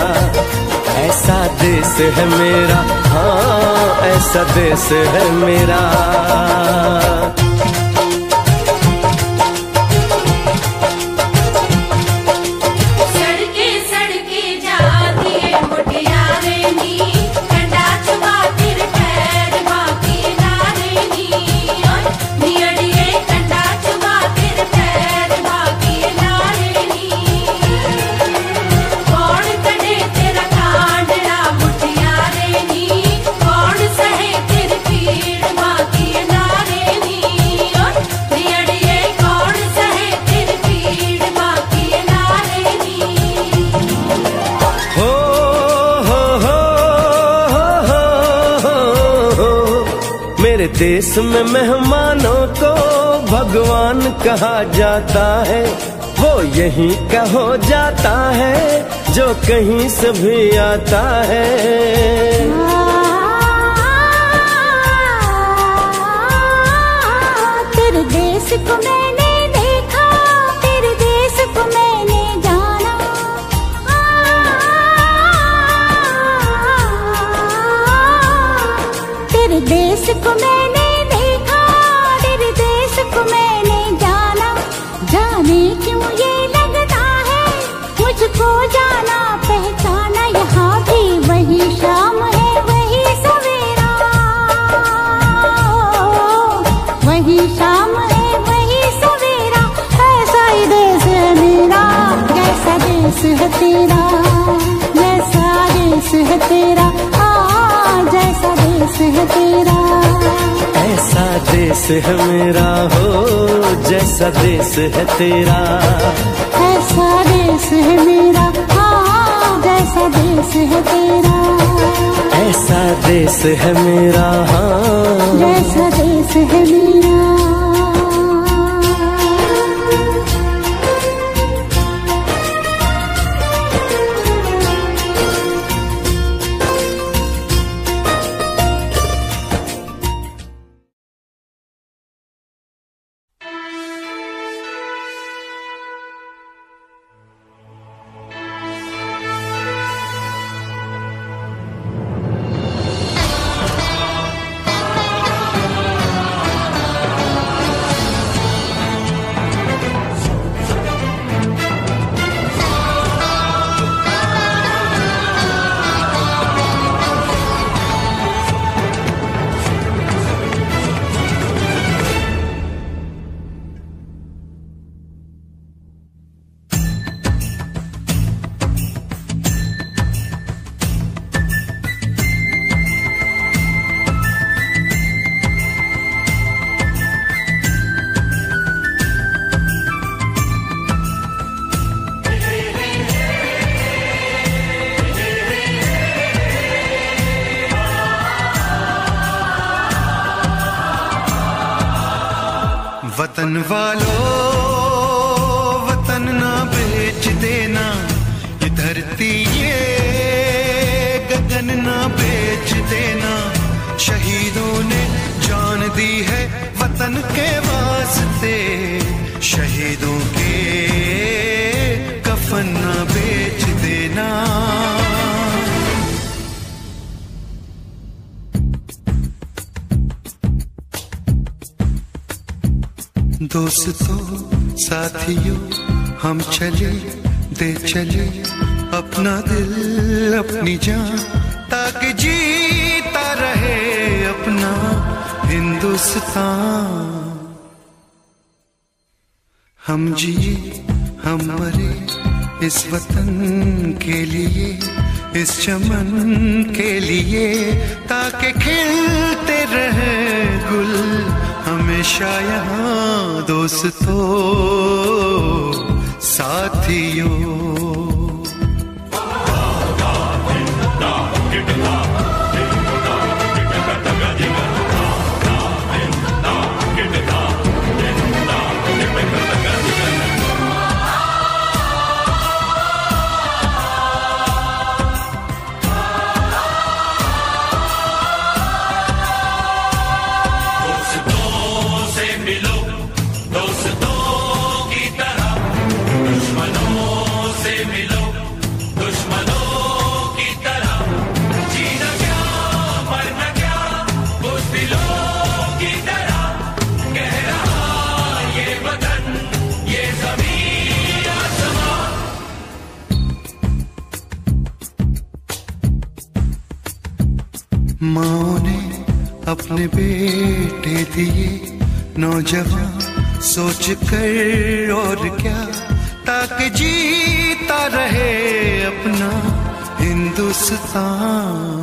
ऐसा देश है मेरा, हाँ ऐसा देश है मेरा। मेरे देश में मेहमानों को भगवान कहा जाता है, वो यहीं का हो जाता है जो कहीं से भी आता है। तेरे देश को मैंने देखा, तेरे देश को मैंने जाना, तेरे देश को मैंने देखा, तेरे देश को मैं है तेरा, जैसा देश है तेरा। ऐसा देश है मेरा हो, जैसा देश है तेरा। ऐसा देश है मेरा, जैसा देश है तेरा। ऐसा देश है मेरा, जैसा देश है मेरा। वतन वालों, वतन ना बेच देना, ये धरती ये गगन ना बेच देना। शहीदों ने जान दी है वतन के वास्ते, शहीदों के कफन ना बेच देना। दोस्तों साथियों हम चले दे चले अपना दिल अपनी जान, ताकि जीता रहे अपना हिंदुस्तान। हम जिए हम मरे इस वतन के लिए, इस चमन के लिए, ताकि खिलते रहे गुल हमेशा यहाँ। दोस्तों साथियों, माँ ने अपने बेटे दिए नौजवान सोच कर और क्या, ताकि जीता रहे अपना हिंदुस्तान।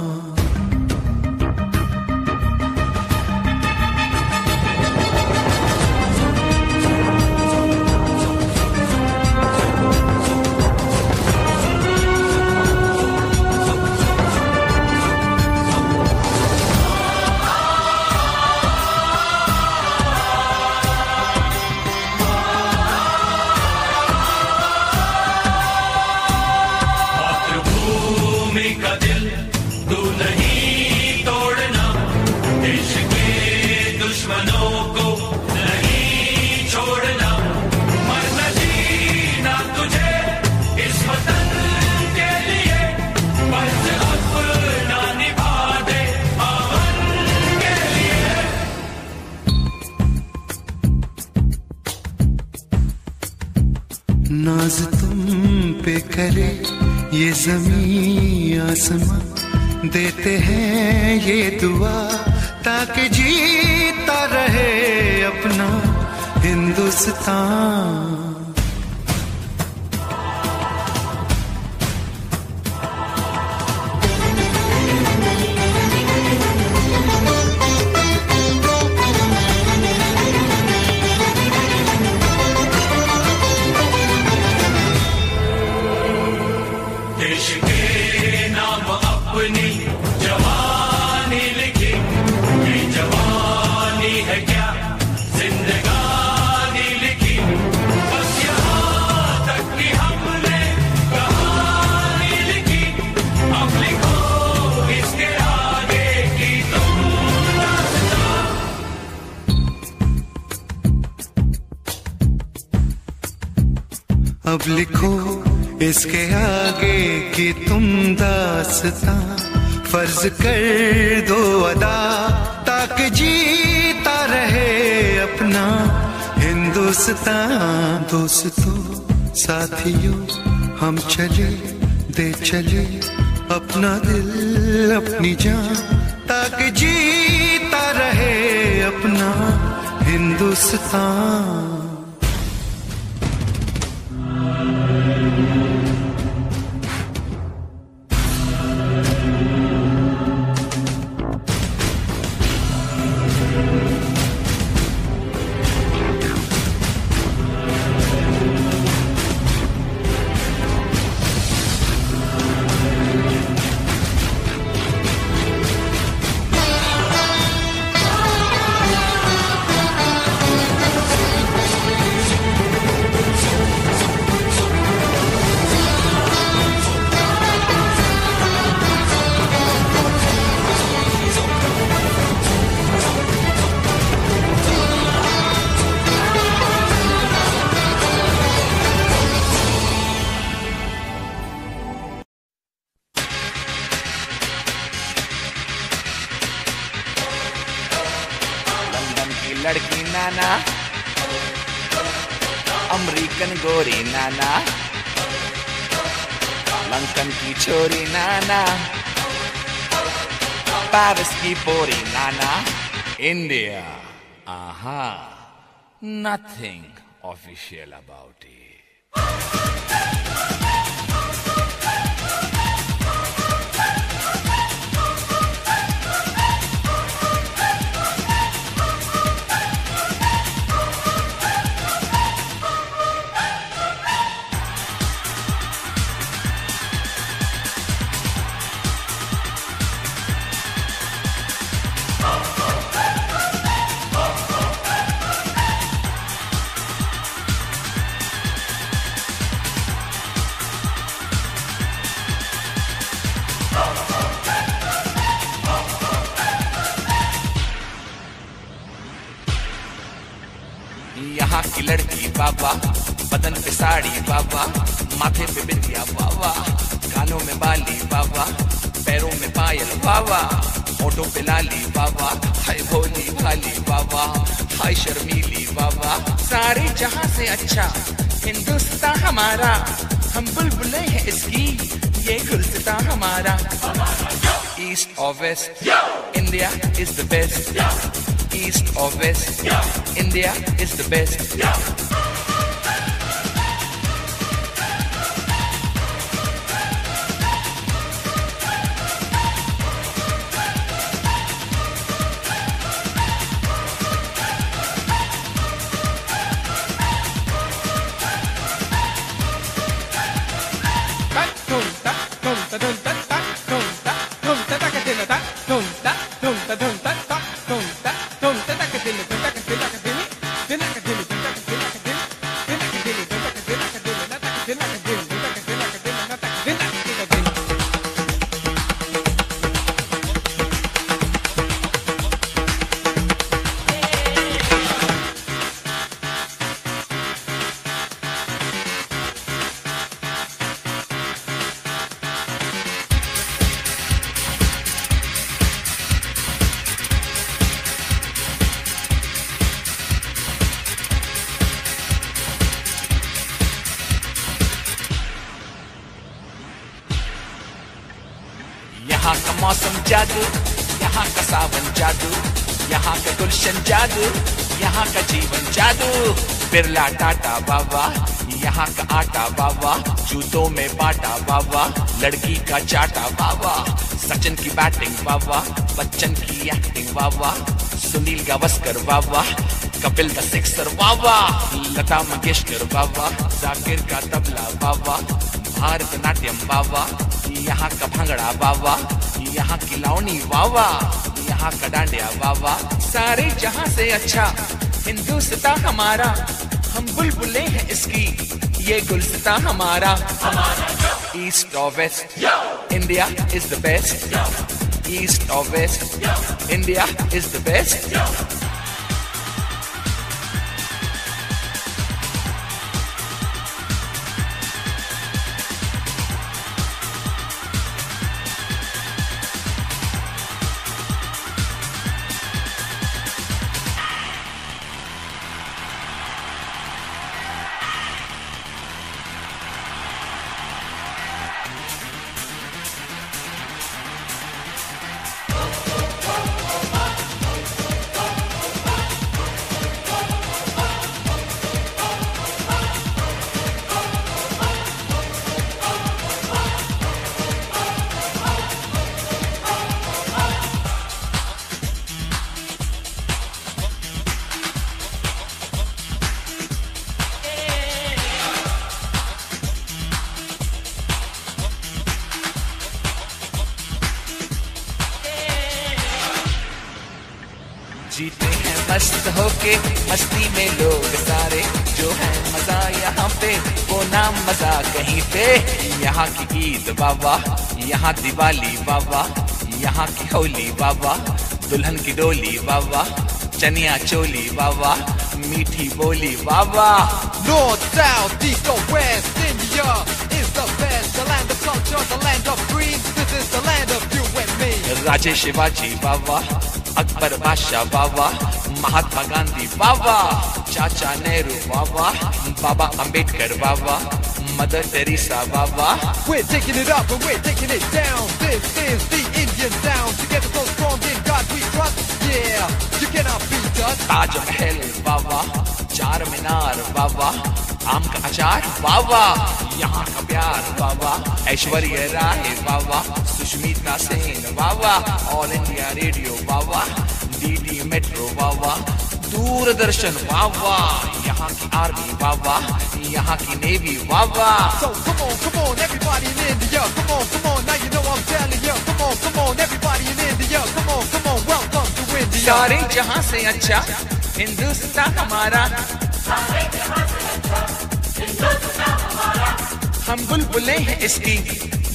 नाज तुम पे करे ये ज़मीं आसमां, देते हैं ये दुआ ताकि जीता रहे अपना हिंदुस्तान। देश के नाम अपनी जवानी लिखी, ये जवानी है क्या जिंदगानी लिखी, बस यहाँ तक कि हमने कहानी लिखी, अब लिखो इसके आगे की तुम दास्तां। अब लिखो इसके आगे की तुम दास्तां, फर्ज कर दो अदा ताकि जीता रहे अपना हिंदुस्तान। दोस्तों साथियों हम चले दे चले अपना दिल अपनी जान, ताकि जीता रहे अपना हिंदुस्तान। लड़की नाना, अमेरिकन गोरी नाना, लंदन की छोरी नाना, पेरिस की पोरी नाना, India, aha, nothing official about it. यहाँ की लड़की बाबा, बदन पे साड़ी बाबा, माथे पे बिंदिया बाबा, कानों में बाली बाबा, पैरों में पायल बाबा, होठों पे लाली बाबा, हाय भोली भाली बाबा, हाय शर्मीली बाबा। सारे जहां से अच्छा हिंदुस्तान हमारा, हम बुलबुले हैं इसकी, ये गुलसितां हमारा। ईस्ट और west, India is the best. East or west, India is the best. यहाँ का मौसम जादू, यहाँ का सावन जादू, यहाँ का गुलशन जादू, यहाँ का जीवन जादू। बिरला टाटा बाबा, यहाँ का आटा बाबा, जूतों में बाटा बाबा, लड़की का चाटा बाबा, सचिन की बैटिंग बाबा, बच्चन की एक्टिंग बाबा, सुनील गावस्कर बाबा, कपिल द सिक्सर बाबा, लता मंगेशकर बाबा, जाकिर का तबला बाबा, भारतनाट्यम वावा, यहाँ का भांगड़ा वावा, यहाँ की लावनी वावा, यहाँ का डांडिया वावा। सारे जहां से अच्छा हिंदुस्तान हमारा, हम बुलबुले हैं इसकी, ये गुलस्ता हमारा। ईस्ट और west, India is the best. East और west, India is the best. जीते हैं मस्त होके मस्ती में लोग सारे, जो है मजा यहाँ पे वो नाम मजा कहीं पे। यहाँ की ईद वावा, यहाँ दिवाली वावा, यहाँ की होली वावा, दुल्हन की डोली वावा, चनिया चोली वावा, मीठी बोली वावा। North, south, east or west, India is the best. The land of culture, the land of dreams. This is the land of you and me. राजे शिवाजी वावा, अकबर बादशाह वावा, महात्मा गांधी वावा, चाचा नेहरू वावा, बाबा अंबेडकर वावा, मदर टेरेसा वावा। We're taking it up and we're taking it down. This is the Indian sound. Together so strong in God we trust. Yeah, you cannot beat us. Taj Mahal वावा, Charminar वावा, आम का अचार वावा, यहाँ का प्यार वावा, ऐश्वर्या राय वावा, सुष्मिता सेन वावा, ऑल इंडिया रेडियो वावा, डीडी मेट्रो वावा, दूरदर्शन वावा, यहाँ की आर्मी वावा, यहाँ की नेवी वावा। So come on, everybody in India. Come on, now you know I'm telling you. Come on, everybody in India. Come on, welcome to India. सारे जहां से अच्छा हिंदुस्तान हमारा, हम बुलबुले हैं इसकी,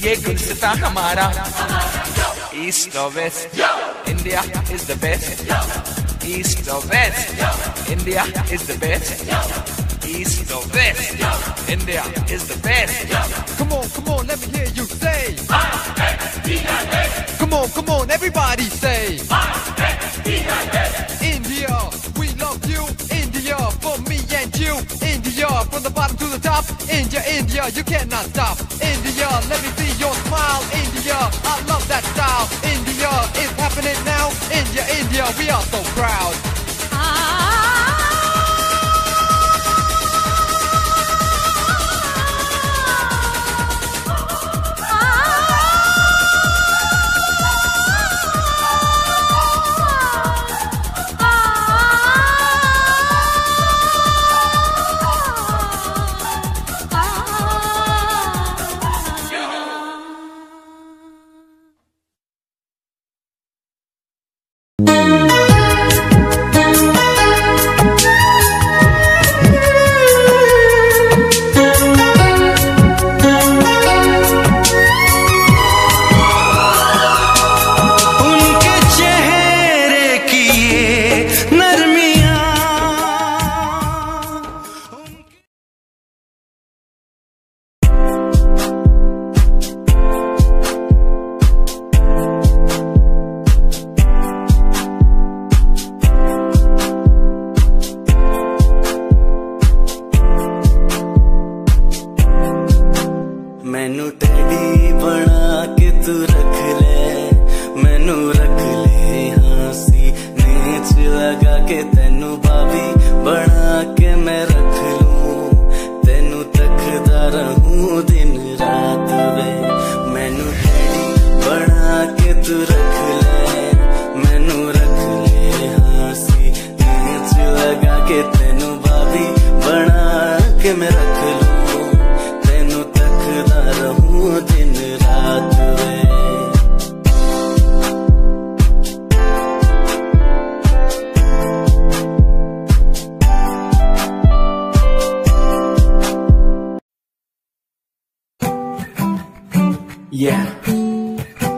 ये गुलस्ता हमारा। ईस्ट और west, India is the best. East और west, India is the best. East or west, India is the best. Come on, let me hear you say. Come on, everybody say. India, we love you. India, for me and you. India, from the bottom to the top. India, you cannot stop. India, let me see your smile. India, I love that style. India, it's happening now. India, we are so proud.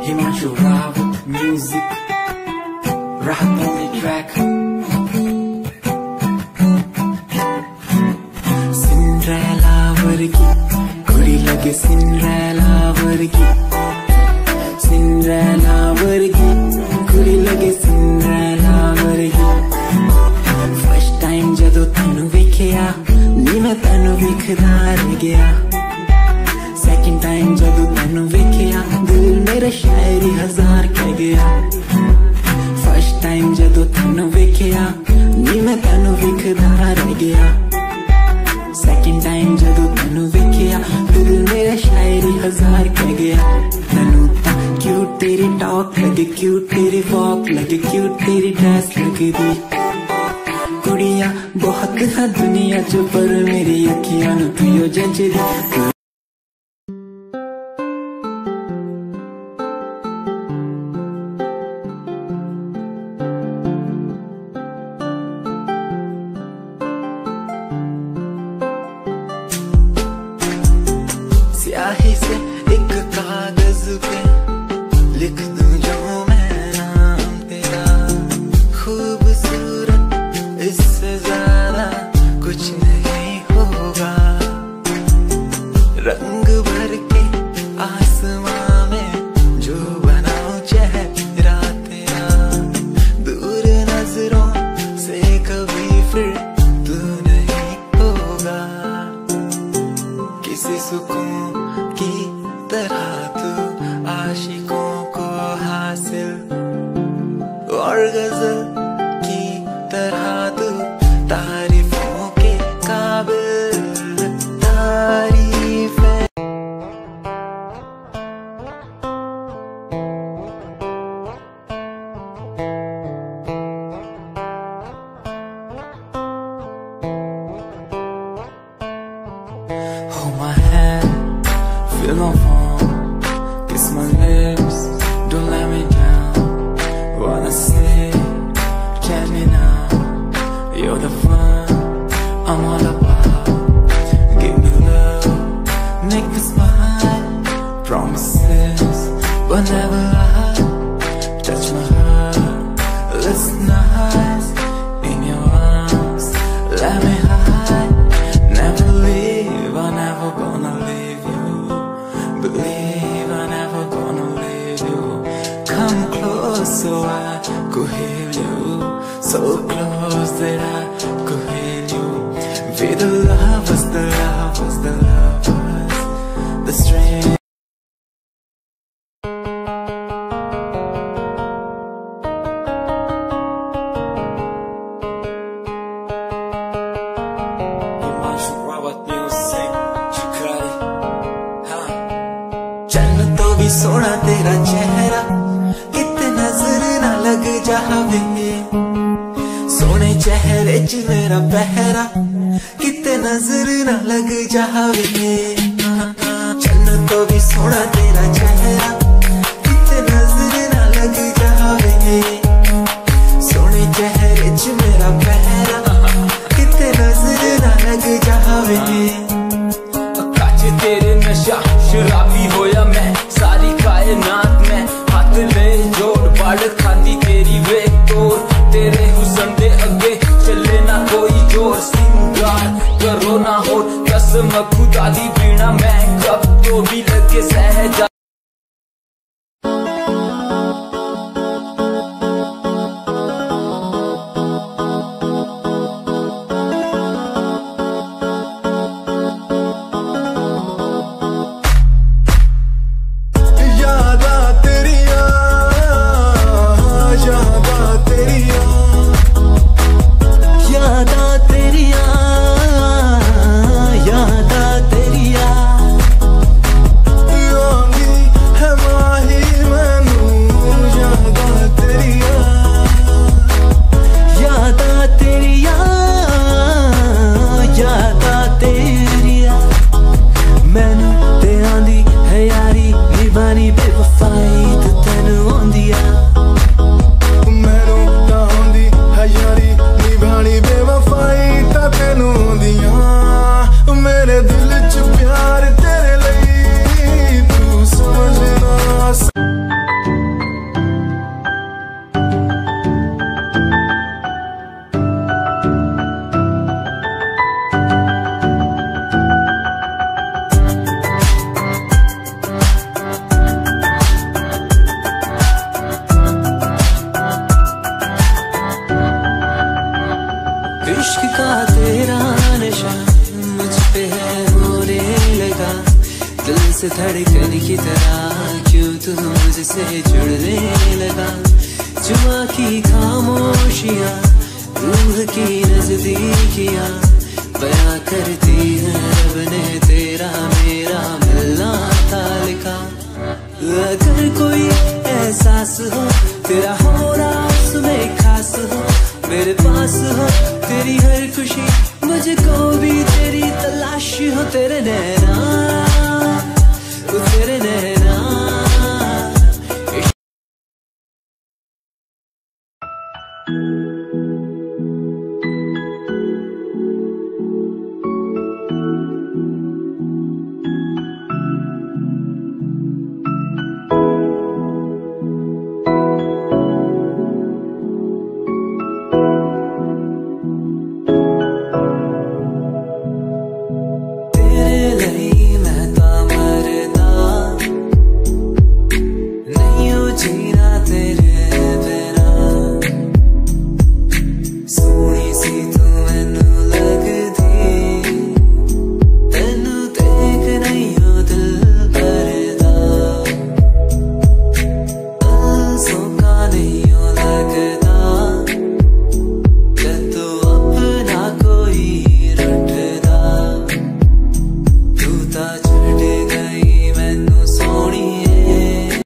Himanshu Rawat music, Rahat on the track. Cinderella vargi, kudi lage Cinderella vargi. Cinderella vargi, kudi lage Cinderella vargi. First time jado tanu vekhya, ni main tanu vekhda reh gaya. Second time jado tanu vekhya, dil mera shairi हजार कह गया. First time जदों तैनू वेखिया नी मैं तैनू वेखदा रह गया. Second time जदों तैनू वेखिया दिल मेरा शायरी हजार कह गया. तैनू ता क्यूट तेरी टॉक लगे, क्यूट तेरी वॉक लगे, क्यूट तेरी ड्रेस लगदी. कुड़ियां बहुत है दुनिया च पर मेरी अखियां नू तू यो जचदी. स्याही से एक कागज पे लिख दूं जो मैं नाम तेरा. खूबसूरत इससे ज्यादा कुछ नहीं होगा. रंग भर के आसमां में जो बनाऊं चेहरा तेरा. दूर नजरों से कभी फिर तू नहीं होगा. किसी सुकून की तरह तू आशिकों को हासिल, और गजल की तरह तू तारीफों के काबिल. तारीफें hold my hand, feel my palm, kiss my lips, don't let me down. Wanna say, tell me now, you're the one I'm all about. Give me love, make me smile, promises but never lie. Touch my heart, listen nice, in your arms, let me hide. Never leave, I'm never gonna leave you. Believe I'm never gonna leave you. Come close so I could heal you. So close that I could heal you. We the lovers, the lovers, the lovers, the strength. सोना तेरा चेहरा किते नजर ना लग जावे. सोने चेहरे च मेरा पहरा किते नजर ना लग जावे. चन्न तो भी सोना तेरा चेहरा किते नजर ना लग जावे. सोने चेहरे च मेरा पहरा किते नजर ना लग जावे. काच तेरे नशा शराबी होया मैं, सारी कायनात में हाथ ले जोड़. बाड़ खाती तेरी वे तोड़, तेरे हुस्न दे अगे चले ना कोई जोर. सिंगार करो ना हो कसम खुदा दी बिना मैं कब तो भी लगे सहजा. सांस धड़कन की तरह क्यों तू मुझसे जुड़ने लगा। जुआ की खामोशियाँ रूह की नजदीकियाँ बयां करती है रब ने तेरा मेरा मिलना था लिखा। अगर कोई एहसास हो तेरा हो रहा उसमें खास हो, मेरे पास हो तेरी हर खुशी मुझको भी तेरी तलाश हो। तेरे नैना तेरे नैना